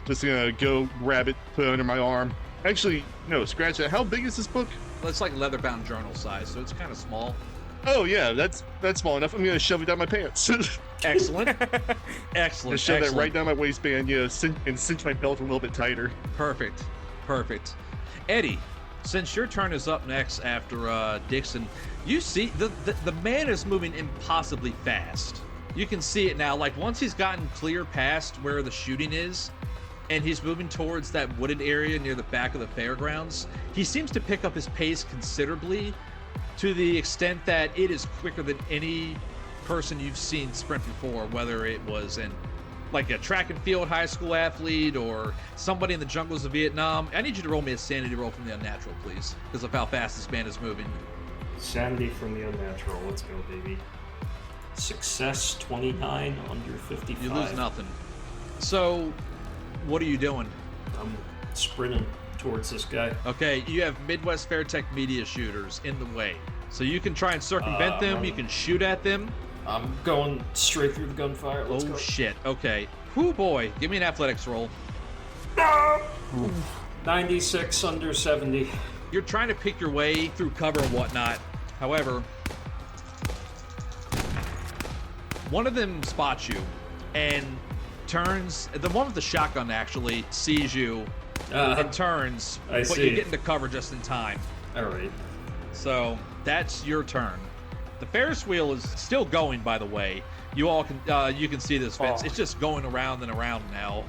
Just gonna go grab it, put it under my arm. Actually, no, scratch that. How big is this book? It's like leather-bound journal size, so it's kind of small. Oh yeah, that's small enough. I'm gonna shove it down my pants. Excellent. Excellent. Just shove that excellent. right down my waistband, and cinch my belt a little bit tighter. Perfect. Perfect. Eddie, since your turn is up next after Dixon, you see the man is moving impossibly fast. You can see it now. Like, once he's gotten clear past where the shooting is, and he's moving towards that wooded area near the back of the fairgrounds, he seems to pick up his pace considerably, to the extent that it is quicker than any person you've seen sprint before, whether it was in like a track and field high school athlete or somebody in the jungles of Vietnam. I need you to roll me a sanity roll from the unnatural, please, because of how fast this man is moving. Sanity from the unnatural. Let's go, baby. Success 29, under 55. You lose nothing. So, what are you doing? I'm sprinting towards this guy. Okay, you have Midwest Fairtech media shooters in the way. So you can try and circumvent them, you can shoot at them. I'm going straight through the gunfire. Let's go. Shit, okay. Whoo boy, give me an athletics roll. 96, under 70. You're trying to pick your way through cover and whatnot. However, one of them spots you and turns. The one with the shotgun actually sees you and turns, but you get into cover just in time. All right. So that's your turn. The Ferris wheel is still going, by the way. You all can you can see this, Vince. It's just going around and around now.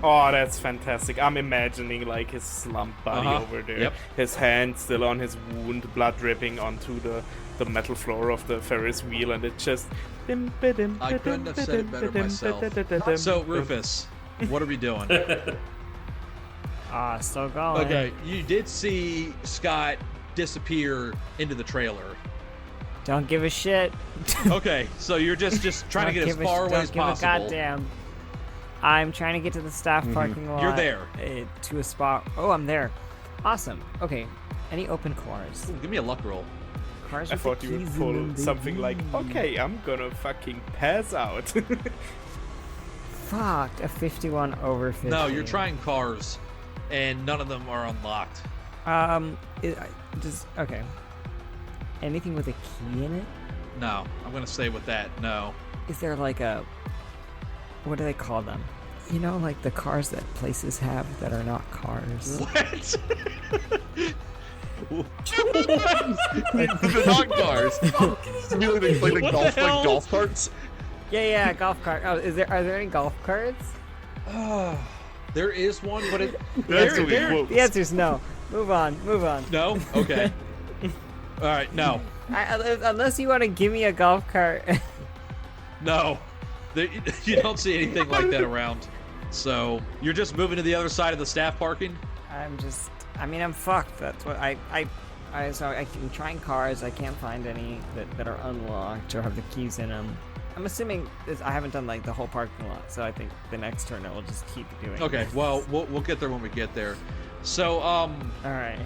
Oh, that's fantastic. I'm imagining like his slumped body over there. Yep. His hand still on his wound, blood dripping onto the metal floor of the Ferris wheel, and it just... I couldn't have said it better myself. So, Rufus, what are we doing? Still going. Okay, you did see Scott disappear into the trailer. Don't give a shit. Okay, so you're just trying to get as far away as possible. Don't give a goddamn. I'm trying to get to the staff parking lot. You're there. To a spot. Oh, I'm there. Awesome. Okay. Any open cars? Ooh, give me a luck roll. Cars I with thought the you would keys pull in them, something baby. like, okay, I'm gonna fucking pass out. Fuck, a 51 over 50. No, you're trying cars, and none of them are unlocked. Okay. Anything with a key in it? No, I'm gonna stay with that. No. Is there like a... What do they call them? You know, like the cars that places have that are not cars. What? The dog cars. You mean like the golf carts? Yeah, golf cart. Oh, are there any golf carts? There is one, but The answer's no. Move on. No? Okay. All right, no. Unless you want to give me a golf cart. No. You don't see anything like that around. So, you're just moving to the other side of the staff parking? I'm fucked. That's what so I'm trying cars. I can't find any that are unlocked or have the keys in them. I'm assuming I haven't done like the whole parking lot, so I think the next turn it will just keep doing. Okay, this. well, we'll get there when we get there. So, all right.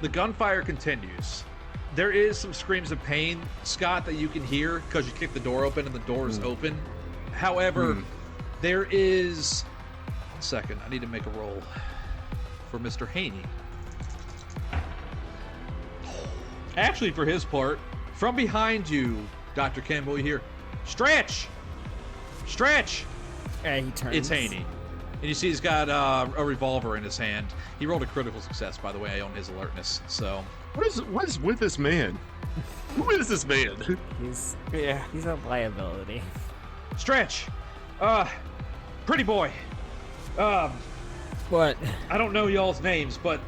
The gunfire continues. There is some screams of pain, Scott, that you can hear because you kicked the door open and the door is open. However, there is... 1 second, I need to make a roll for Mr. Haney. Actually, for his part, from behind you, Dr. Kimble, you hear, Stretch! Stretch! And he turns. It's Haney. And you see he's got a revolver in his hand. He rolled a critical success, by the way, on his alertness, so... What is with this man? Who is this man? He's a liability. Stretch! Pretty boy. What? I don't know y'all's names, but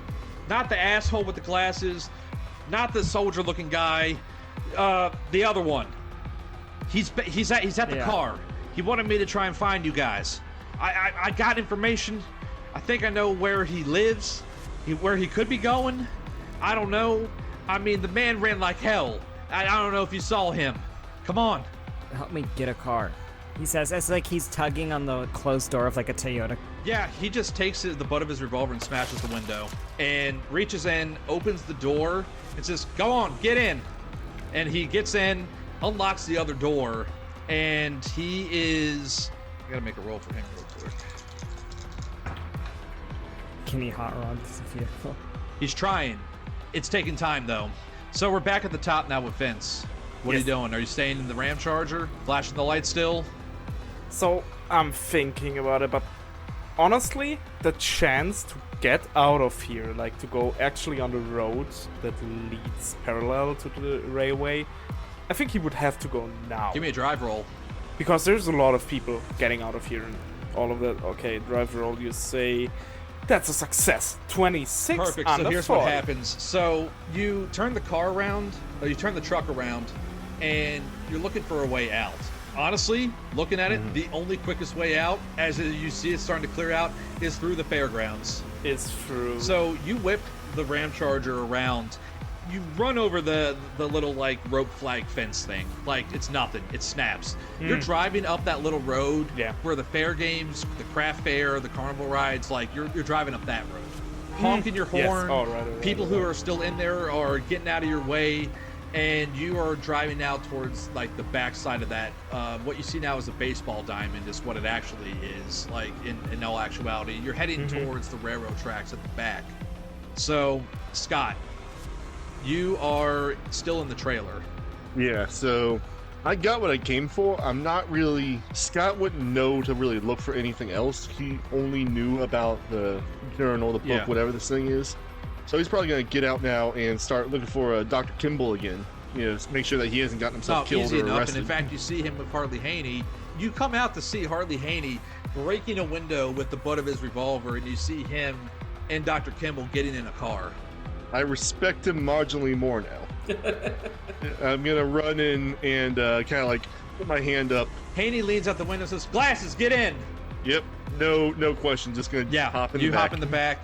not the asshole with the glasses, not the soldier-looking guy, the other one. He's at the car. He wanted me to try and find you guys. I got information. I think I know where he lives, where he could be going. I don't know. I mean, the man ran like hell. I don't know if you saw him. Come on. Help me get a car. He says, it's like he's tugging on the closed door of like a Toyota. Yeah, he just takes the butt of his revolver and smashes the window and reaches in, opens the door, and says, go on, get in. And he gets in, unlocks the other door, and he is... I gotta make a roll for him real quick. Can he hot rod this vehicle? He's trying. It's taking time, though. So we're back at the top now with Vince. What are you doing? Are you staying in the Ram Charger? Flashing the light still? So, I'm thinking about it, but honestly, the chance to get out of here, like to go actually on the road that leads parallel to the railway, I think he would have to go now. Give me a drive roll. Because there's a lot of people getting out of here and all of that. Okay, drive roll, you say... That's a success. 26 Perfect. So here's 40. what happens. So you turn the car around, or you turn the truck around, and you're looking for a way out. Honestly, looking at it, the only quickest way out, as you see it starting to clear out, is through the fairgrounds. It's through. So you whip the ram charger around. You run over the little like rope flag fence thing. Like it's nothing. It snaps. You're driving up that little road where the fair games, the craft fair, the carnival rides, like you're driving up that road. Honking your horn. Yes. Right, people who are still in there are getting out of your way, and you are driving out towards like the backside of that. What you see now is a baseball diamond is what it actually is. Like in all actuality, you're heading towards the railroad tracks at the back. So, Scott, you are still in the trailer. Yeah, so I got what I came for. I'm not really... Scott wouldn't know to really look for anything else. He only knew about the journal, the book, whatever this thing is. So he's probably going to get out now and start looking for Dr. Kimble again. You know, just make sure that he hasn't gotten himself killed easy or enough. arrested. And in fact, you see him with Harley Haney. You come out to see Harley Haney breaking a window with the butt of his revolver, and you see him and Dr. Kimble getting in a car. I respect him marginally more now. I'm going to run in and kind of like put my hand up. Haney leans out the window and says, "Glasses, get in!" Yep, no question. Just going to hop in the back. You hop in the back,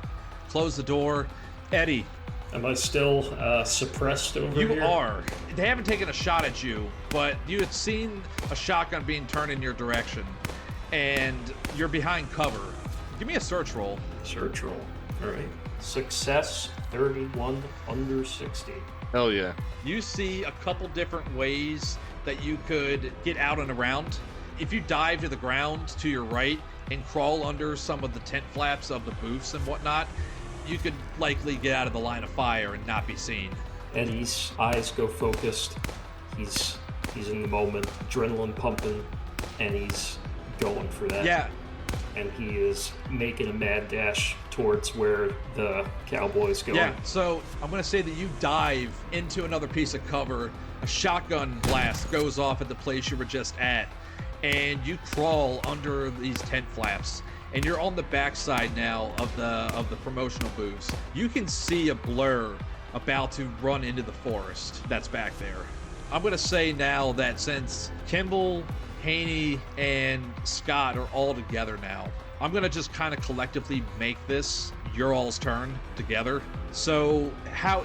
close the door. Eddie. Am I still suppressed over here? You are. They haven't taken a shot at you, but you had seen a shotgun being turned in your direction, and you're behind cover. Give me a search roll. Search roll. All right. Success 31 under 60. Hell yeah. You see a couple different ways that you could get out and around. If you dive to the ground to your right and crawl under some of the tent flaps of the booths and whatnot, you could likely get out of the line of fire and not be seen. Eddie's eyes go focused. He's in the moment, adrenaline pumping, and he's going for that. Yeah. And he is making a mad dash towards where the cowboy's going. Yeah, so I'm going to say that you dive into another piece of cover. A shotgun blast goes off at the place you were just at, and you crawl under these tent flaps. And you're on the backside now of the promotional booths. You can see a blur about to run into the forest that's back there. I'm going to say now that since Kimble, Haney, and Scott are all together now, I'm going to just kind of collectively make this your all's turn together. So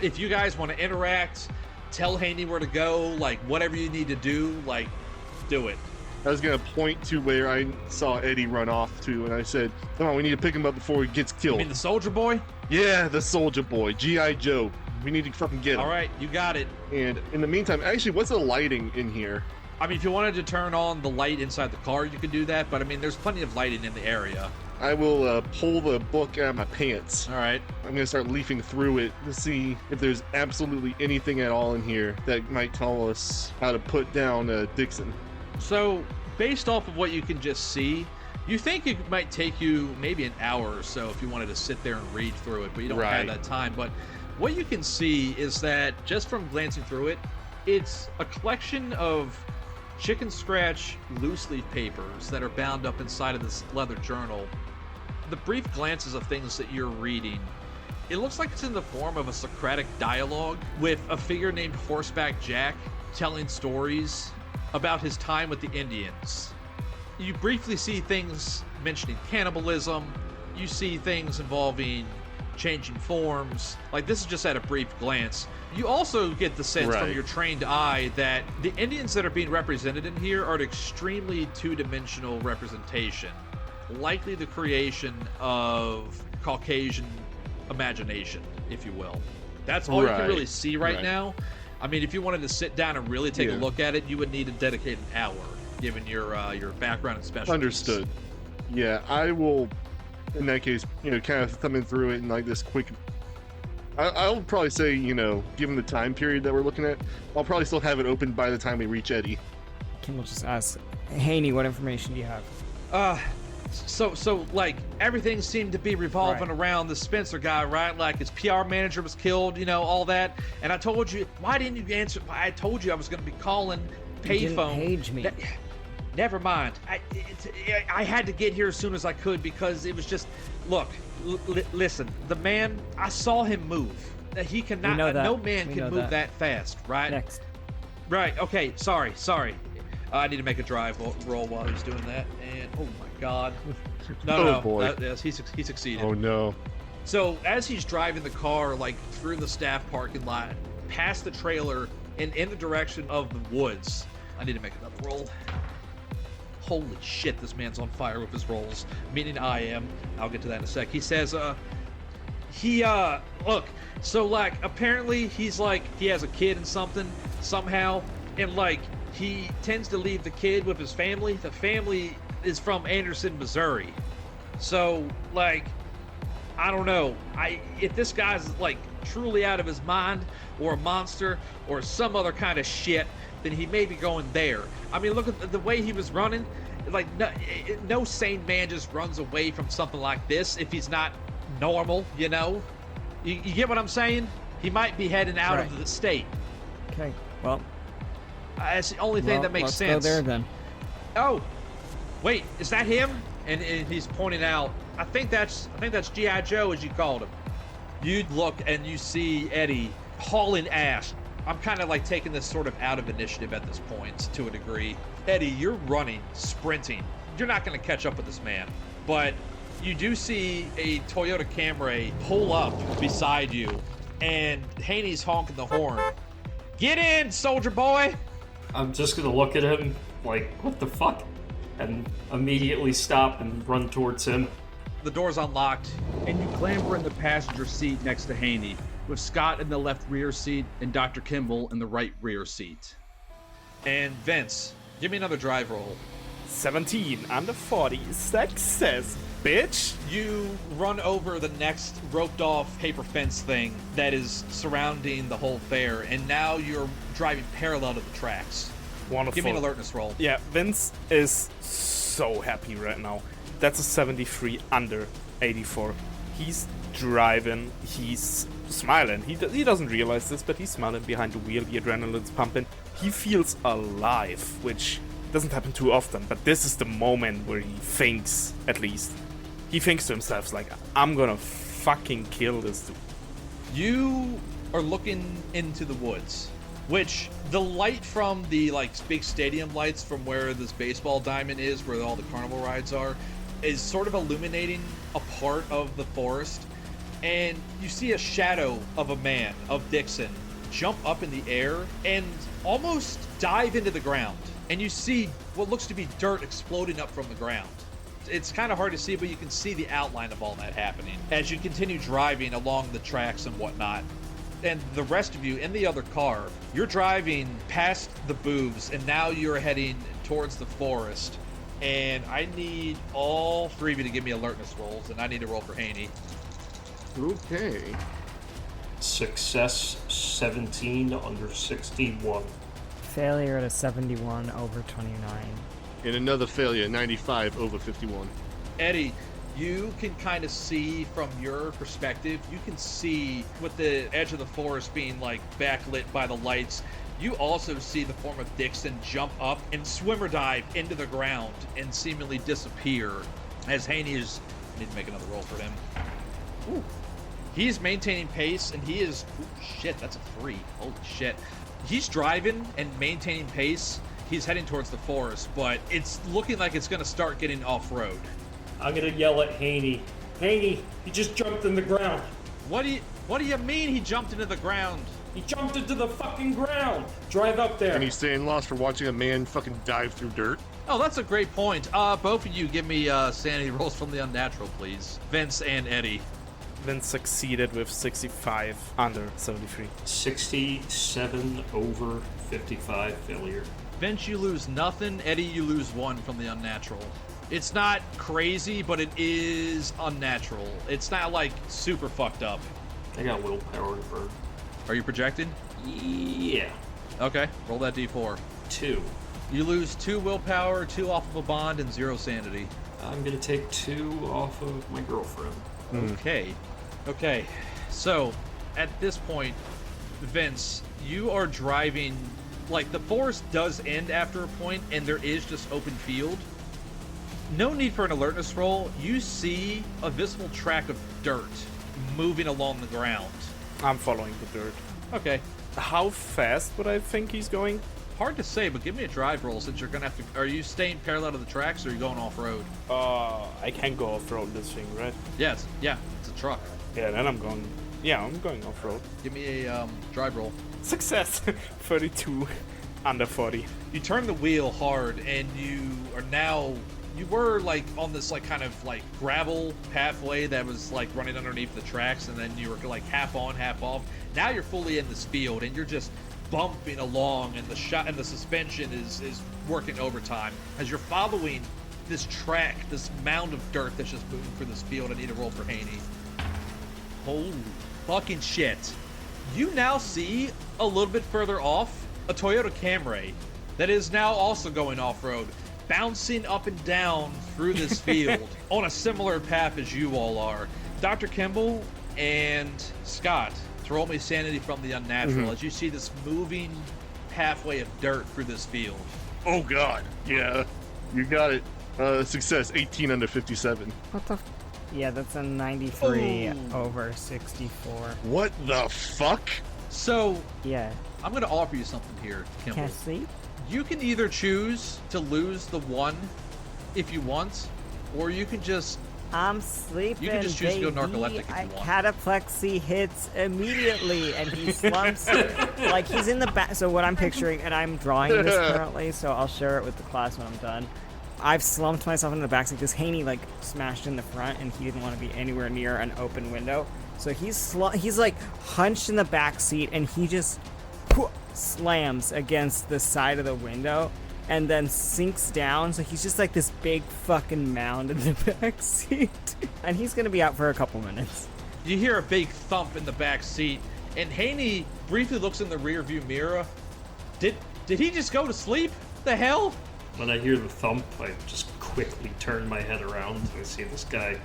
if you guys want to interact, tell Haney where to go, like whatever you need to do, like do it. I was going to point to where I saw Eddie run off to, and I said, come on, we need to pick him up before he gets killed. You mean the soldier boy? Yeah, the soldier boy, G.I. Joe. We need to fucking get him. All right, you got it. And in the meantime, actually, what's the lighting in here? I mean, if you wanted to turn on the light inside the car, you could do that, but I mean, there's plenty of lighting in the area. I will pull the book out of my pants. All right. I'm going to start leafing through it to see if there's absolutely anything at all in here that might tell us how to put down Dixon. So, based off of what you can just see, you think it might take you maybe an hour or so if you wanted to sit there and read through it, but you don't have that time. But what you can see is that just from glancing through it, it's a collection of chicken scratch loose leaf papers that are bound up inside of this leather journal. The brief glances of things that you're reading, it looks like it's in the form of a Socratic dialogue with a figure named Horseback Jack telling stories about his time with the Indians. You briefly see things mentioning cannibalism. You see things involving changing forms. Like, this is just at a brief glance. You also get the sense from your trained eye that the Indians that are being represented in here are an extremely two-dimensional representation, likely the creation of Caucasian imagination, if you will. That's all you can really see right now. I mean, if you wanted to sit down and really take a look at it, you would need to dedicate an hour, given your background and specialties. Understood. Yeah, I will, in that case, kind of thumbing through it in like this quick... I'll probably say, given the time period that we're looking at, I'll probably still have it open by the time we reach Eddie. Kimble just asks, Haney, what information do you have? So like, everything seemed to be revolving around the Spencer guy, right? Like, his PR manager was killed, all that. And I told you, why didn't you answer? I told you I was going to be calling payphone. Page me. Never mind. I had to get here as soon as I could because it was just, look, listen, the man, I saw him move. He cannot, no man can move that fast, right? Next. Right, okay, sorry. I need to make a drive roll while he's doing that, and oh my god. No, boy. Yes, he succeeded. Oh no. So as he's driving the car, like, through the staff parking lot, past the trailer, and in the direction of the woods, I need to make another roll. Holy shit, this man's on fire with his rolls. Meaning I am. I'll get to that in a sec. He says, look, so, like, apparently he's, like, he has a kid and somehow, and, like, he tends to leave the kid with his family. The family is from Anderson, Missouri. So, like, I don't know. If this guy's, like, truly out of his mind, or a monster, or some other kind of shit, then he may be going there. I mean, look at the way he was running. Like, no sane man just runs away from something like this if he's not normal, you know? You get what I'm saying? He might be heading out of the state. Okay, well... That's the only thing that makes sense. Let's go there, then. Oh! Wait, is that him? And he's pointing out, I think that's G.I. Joe, as you called him. You look and you see Eddie hauling ass. I'm kind of like taking this sort of out of initiative at this point, to a degree. Eddie, you're running, sprinting. You're not going to catch up with this man. But you do see a Toyota Camry pull up beside you, and Haney's honking the horn. Get in, soldier boy! I'm just gonna look at him like, what the fuck? And immediately stop and run towards him. The door's unlocked, and you clamber in the passenger seat next to Haney, with Scott in the left rear seat and Dr. Kimble in the right rear seat. And Vince, give me another drive roll. 17 under 40. Success, bitch! You run over the next roped-off paper fence thing that is surrounding the whole fair, and now you're driving parallel to the tracks. Wonderful. Give me an alertness roll. Yeah, Vince is so happy right now. That's a 73 under 84. He's driving, he's smiling. He doesn't realize this, but he's smiling behind the wheel. The adrenaline's pumping. He feels alive, which doesn't happen too often, but this is the moment where he thinks, at least. He thinks to himself, like, I'm gonna fucking kill this dude. You are looking into the woods, which the light from the, like, big stadium lights from where this baseball diamond is, where all the carnival rides are, is sort of illuminating a part of the forest. And you see a shadow of a man, of Dixon, jump up in the air and almost dive into the ground. And you see what looks to be dirt exploding up from the ground. It's kind of hard to see, but you can see the outline of all that happening as you continue driving along the tracks and whatnot. And the rest of you in the other car, you're driving past the booths, and now you're heading towards the forest. And I need all three of you to give me alertness rolls, and I need to roll for Haney. Okay. Success 17 under 61. Failure at a 71 over 29. And another failure, 95 over 51. Eddie, you can kind of see from your perspective, you can see with the edge of the forest being like backlit by the lights, you also see the form of Dixon jump up and swimmer dive into the ground and seemingly disappear as Haney is... I need to make another roll for him. Ooh. He's maintaining pace, and he is... Ooh, shit, that's a 3. Holy shit. He's driving and maintaining pace. He's heading towards the forest, but it's looking like it's going to start getting off-road. I'm gonna yell at Haney. Haney, he just jumped in the ground. What do you mean he jumped into the ground? He jumped into the fucking ground. Drive up there. And he's staying lost for watching a man fucking dive through dirt. Oh, that's a great point. Both of you give me sanity rolls from the unnatural, please. Vince and Eddie. Vince succeeded with 65 under 73. 67 over 55 failure. Vince, you lose nothing. Eddie, you lose 1 from the unnatural. It's not crazy, but it is unnatural. It's not, like, super fucked up. I got willpower to burn. Are you projecting? Yeah. Okay, roll that d4. 2. You lose 2 willpower, 2 off of a bond, and 0 sanity. I'm gonna take 2 off of my girlfriend. Okay, so at this point, Vince, you are driving, like, the forest does end after a point, and there is just open field. No need for an alertness roll. You see a visible track of dirt moving along the ground. I'm following the dirt. Okay. How fast would I think he's going? Hard to say, but give me a drive roll since you're gonna have to. Are you staying parallel to the tracks or are you going off road? I can go off-road this thing, right? Yes, yeah, it's a truck. Yeah, then I'm going... Yeah, I'm going off-road. Give me a drive roll. Success! 32 under 40. You turn the wheel hard and you are now. You were like on this like kind of like gravel pathway that was like running underneath the tracks, and then you were like half on, half off. Now you're fully in this field and you're just bumping along, and the suspension is working overtime as you're following this track, this mound of dirt that's just moving through this field. I need a roll for Haney. Holy fucking shit! You now see a little bit further off a Toyota Camry that is now also going off-road, bouncing up and down through this field on a similar path as you all are. Dr. Kimble and Scott, roll me sanity from the unnatural as you see this moving pathway of dirt through this field. Oh god. Yeah. You got it. Success, 18 under 57. What the? Yeah, that's a 93 over 64. What the fuck? So, Yeah. I'm going to offer you something here, Kimble. Can't sleep? You can either choose to lose the one if you want, or you can just... I'm sleeping, You can just choose to go baby. narcoleptic if you want. Cataplexy hits immediately, and he slumps. Like, he's in the back. So what I'm picturing, and I'm drawing this currently, so I'll share it with the class when I'm done. I've slumped myself in the backseat because Haney, like, smashed in the front, and he didn't want to be anywhere near an open window. So he's like, hunched in the back seat, and he just slams against the side of the window. And then sinks down, so he's just like this big fucking mound in the back seat. And he's gonna be out for a couple minutes. You hear a big thump in the back seat, and Haney briefly looks in the rear view mirror. Did he just go to sleep? The hell? When I hear the thump, I just quickly turn my head around and I see this guy.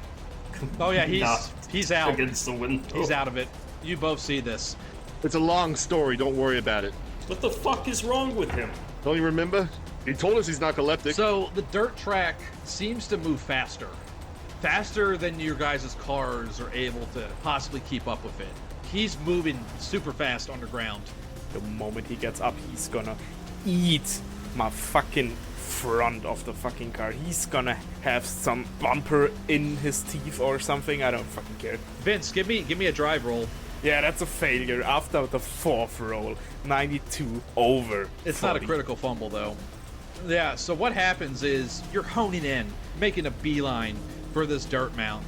Oh yeah, he's out against the window. He's out of it. You both see this. It's a long story, don't worry about it. What the fuck is wrong with him? Don't you remember? He told us he's narcoleptic. So the dirt track seems to move faster than your guys' cars are able to possibly keep up with it. He's moving super fast underground. The moment he gets up, he's gonna eat my fucking front of the fucking car. He's gonna have some bumper in his teeth or something. I don't fucking care. Vince, give me a drive roll. Yeah, that's a failure after the fourth roll. 92 over. It's 40. not a critical fumble though. Yeah, so what happens is you're honing in, making a beeline for this dirt mound,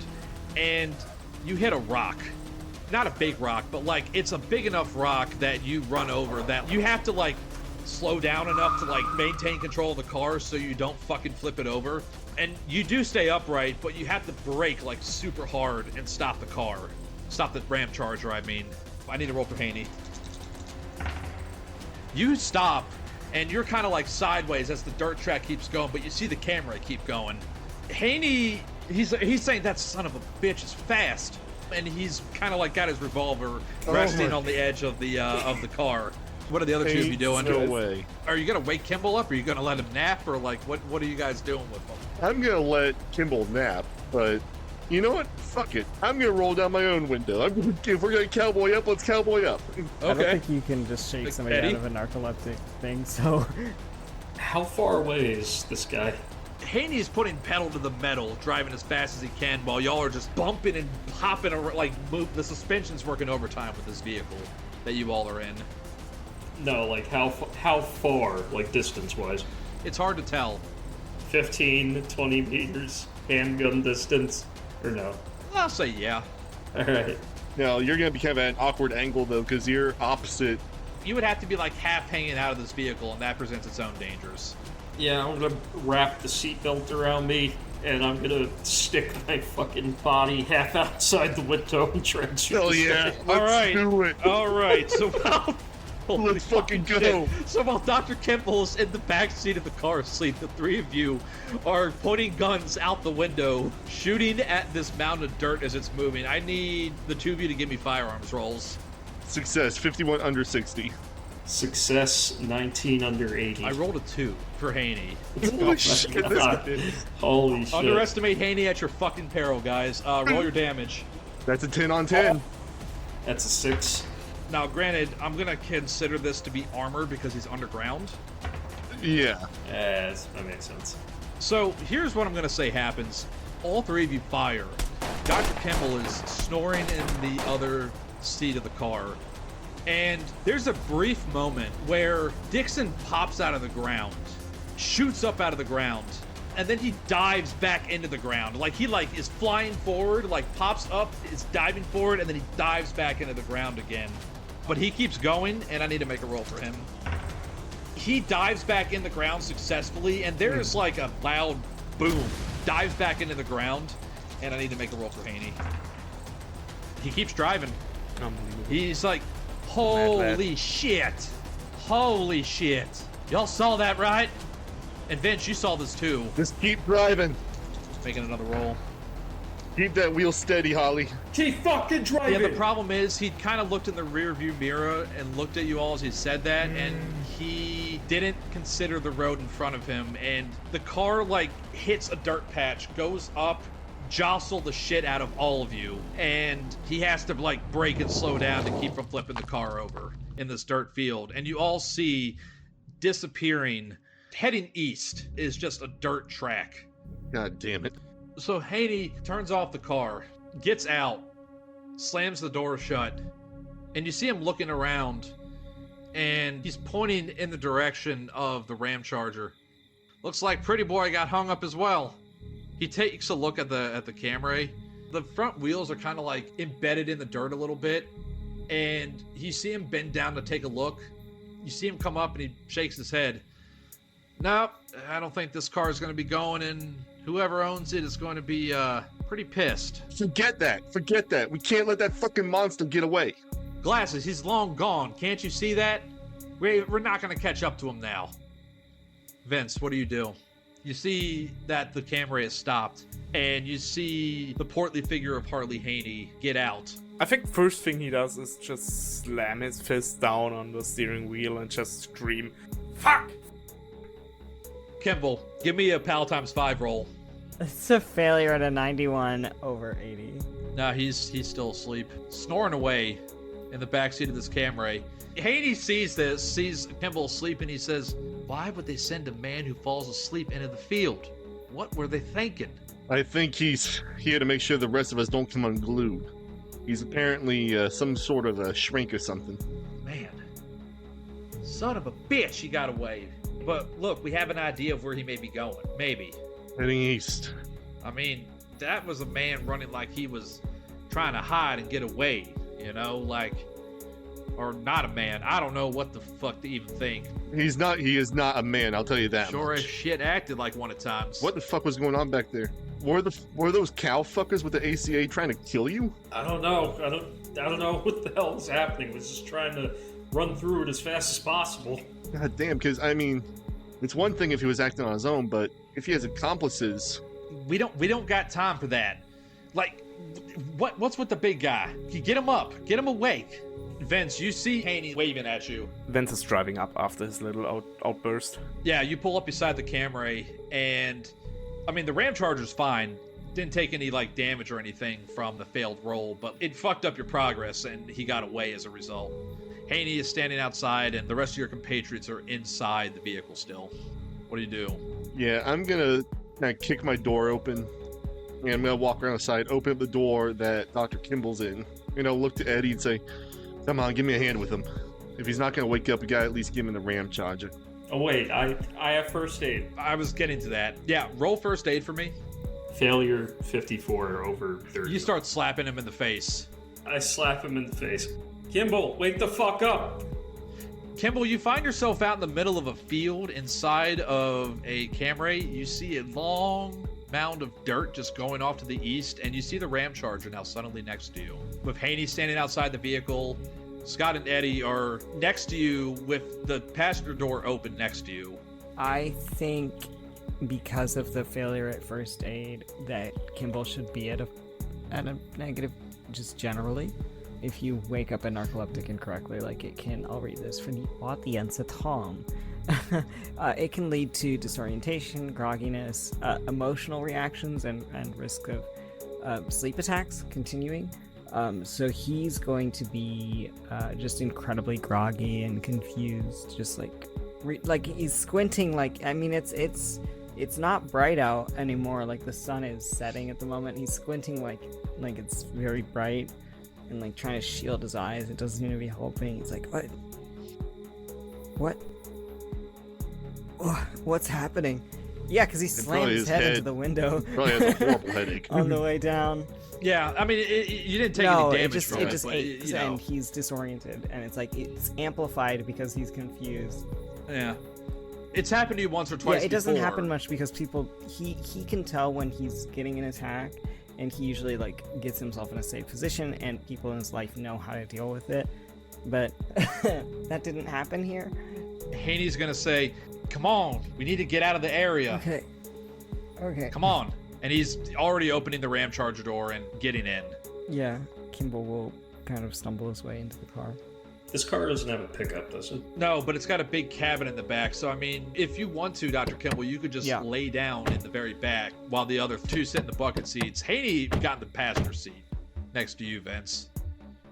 and you hit a rock. Not a big rock, but like it's a big enough rock that you run over that you have to like slow down enough to like maintain control of the car so you don't fucking flip it over. And you do stay upright, but you have to brake like super hard and stop the car. Stop the ram charger, I mean. I need a roll for Haney. You stop, and you're kind of like sideways as the dirt track keeps going, but you see the camera keep going. Haney, he's saying that son of a bitch is fast, and he's kind of like got his revolver resting on the edge of the car. What are the other two of you doing? No way. Are you gonna wake Kimble up? Or are you gonna let him nap? Or like, what are you guys doing with him? I'm gonna let Kimble nap, but you know what? Fuck it. I'm gonna roll down my own window. If we're gonna cowboy up, let's cowboy up. I don't Okay. think you can just shake Big somebody Eddie? out of a narcoleptic thing, so... How far away is this guy? Haney's putting pedal to the metal, driving as fast as he can, while y'all are just bumping and hopping around, like the suspension's working overtime with this vehicle that you all are in. No, like how far, like distance-wise? It's hard to tell. 15, 20 meters, handgun distance, or no? I'll say yeah. All right. Now, you're gonna be kind of at an awkward angle, though, because you're opposite. You would have to be like half hanging out of this vehicle, and that presents its own dangers. Yeah, I'm gonna wrap the seatbelt around me, and I'm gonna stick my fucking body half outside the window and try and shoot Hell this yeah. guy. Let's do it. All right. So while holy Let's fucking go. shit. So while Dr. Kimble's in the back seat of the car asleep, the three of you are pointing guns out the window, shooting at this mound of dirt as it's moving. I need the two of you to give me firearms rolls. Success, 51 under 60. Success, 19 under 80. I rolled a 2 for Haney. Holy shit, this guy. Holy shit. Underestimate Haney at your fucking peril, guys. Roll your damage. That's a 10 on 10. That's a 6. Now, granted, I'm gonna consider this to be armor because he's underground. Yeah. Yes, that makes sense. So here's what I'm gonna say happens. All three of you fire. Dr. Kimble is snoring in the other seat of the car. And there's a brief moment where Dixon pops out of the ground, shoots up out of the ground, and then he dives back into the ground. Like, he is flying forward, pops up, is diving forward, and then he dives back into the ground again. But he keeps going, and I need to make a roll for him. He dives back in the ground successfully, and there is a loud boom. Dives back into the ground, and I need to make a roll for Haney. He keeps driving. He's like, holy shit. Holy shit. Y'all saw that, right? And Vince, you saw this too. Just keep driving. Making another roll. Keep that wheel steady, Holly. Keep fucking driving! Yeah, the problem is he kind of looked in the rear view mirror and looked at you all as he said that, and he didn't consider the road in front of him, and the car hits a dirt patch, goes up, jostle the shit out of all of you, and he has to brake and slow down to keep from flipping the car over in this dirt field. And you all see disappearing, heading east is just a dirt track. God damn it. So Haney turns off the car, gets out, slams the door shut, and you see him looking around, and he's pointing in the direction of the Ram Charger. Looks like Pretty Boy got hung up as well. He takes a look at the Camry. The front wheels are kind of embedded in the dirt a little bit, and you see him bend down to take a look. You see him come up, and he shakes his head. Nope, I don't think this car is going to be going, and whoever owns it is going to be pretty pissed. Forget that. We can't let that fucking monster get away. Glasses, he's long gone. Can't you see that? We're not going to catch up to him now. Vince, what do? You see that the Camry has stopped, and you see the portly figure of Harley Haney get out. I think first thing he does is just slam his fist down on the steering wheel and just scream, "Fuck!" Kimble, give me a Pal times 5 roll. It's a failure at a 91 over 80. Nah, he's still asleep, snoring away in the backseat of this Camry. Haney sees Kimble asleep, and he says, "Why would they send a man who falls asleep into the field? What were they thinking?" I think he's here to make sure the rest of us don't come unglued. He's apparently some sort of a shrink or something. Man, son of a bitch, he got away. But look, we have an idea of where he may be going. Maybe. Heading east. I mean, that was a man running like he was trying to hide and get away, or not a man. I don't know what the fuck to even think. He is not a man, I'll tell you that Sure much. as shit acted like one at times. What the fuck was going on back there? Were those cow fuckers with the ACA trying to kill you? I don't know. I don't know what the hell is happening. We're just trying to run through it as fast as possible. God damn, because I mean, it's one thing if he was acting on his own, but if he has accomplices, we don't got time for that. What's with the big guy? You get him up, get him awake. Vince, you see Haney waving at you. Vince is driving up after his little outburst. Yeah, you pull up beside the Camry, and I mean the Ram Charger's fine. Didn't take any damage or anything from the failed roll, but it fucked up your progress, and he got away as a result. Haney is standing outside, and the rest of your compatriots are inside the vehicle still. What do you do? yeah, I'm gonna kind of kick my door open, and I'm gonna walk around the side, open up the door that Dr. Kimble's in. Look to Eddie and say, "Come on, give me a hand with him. If he's not gonna wake up, you gotta at least give him the Ram Charger." Oh wait, I have first aid. I was getting to that. Yeah, roll first aid for me. Failure 54 over 30. You start slapping him in the face. I slap him in the face. Kimble, wake the fuck up! Kimble, you find yourself out in the middle of a field inside of a Camry. You see a long mound of dirt just going off to the east, and you see the Ram Charger now suddenly next to you. With Haney standing outside the vehicle, Scott and Eddie are next to you with the passenger door open next to you. I think because of the failure at first aid that Kimble should be at a negative just generally. If you wake up a narcoleptic incorrectly, it can, I'll read this for the audience at home. It can lead to disorientation, grogginess, emotional reactions, and risk of sleep attacks continuing. So he's going to be just incredibly groggy and confused, just like he's squinting. Like, I mean, it's not bright out anymore. Like the sun is setting at the moment. He's squinting like it's very bright, and like trying to shield his eyes. It doesn't seem to be helping. He's like, what's happening? Yeah, because he slammed his head into the window. Probably has a horrible headache. On the way down. Yeah, I mean, you didn't take any damage from it. It just aches, and he's disoriented, and it's like it's amplified because he's confused. Yeah, it's happened to you once or twice. Yeah, it doesn't before. happen much because people he can tell when he's getting an attack, and he usually like gets himself in a safe position, and people in his life know how to deal with it. But that didn't happen here. Haney's gonna say, "Come on, we need to get out of the area." Okay. Come on. And he's already opening the ram charger door and getting in. Yeah, Kimble will kind of stumble his way into the car. This car doesn't have a pickup, does it? No, but it's got a big cabin in the back. So, I mean, if you want to, Dr. Kimble, you could just lay down in the very back while the other two sit in the bucket seats. Haney got in the passenger seat next to you, Vince.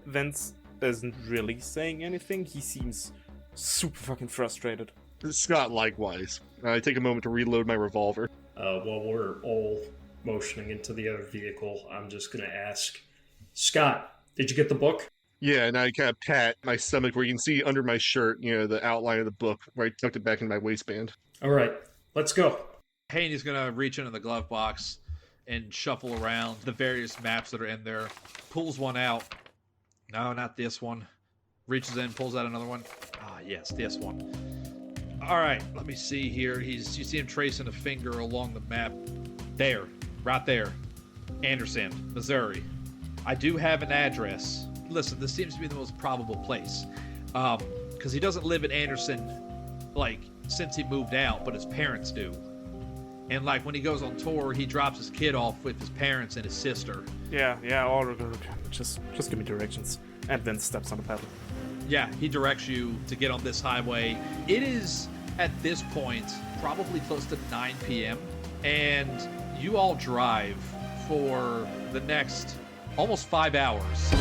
Vince isn't really saying anything. He seems super fucking frustrated. Scott, likewise. I take a moment to reload my revolver. While we're all motioning into the other vehicle, I'm just going to ask, Scott, did you get the book? Yeah, and I kind of pat my stomach where you can see under my shirt, the outline of the book, where I tucked it back in my waistband. All right, let's go. Haney's going to reach into the glove box and shuffle around the various maps that are in there, pulls one out. No, not this one. Reaches in, pulls out another one. Ah, yes, this one. All right, let me see here. You see him tracing a finger along the map. There, right there. Anderson, Missouri. I do have an address. Listen, this seems to be the most probable place. Because he doesn't live in Anderson, since he moved out, but his parents do. And, when he goes on tour, he drops his kid off with his parents and his sister. Yeah, all good. Just give me directions. And then steps on the pedal. Yeah, he directs you to get on this highway. It is, at this point, probably close to 9 p.m. And you all drive for the next almost 5 hours.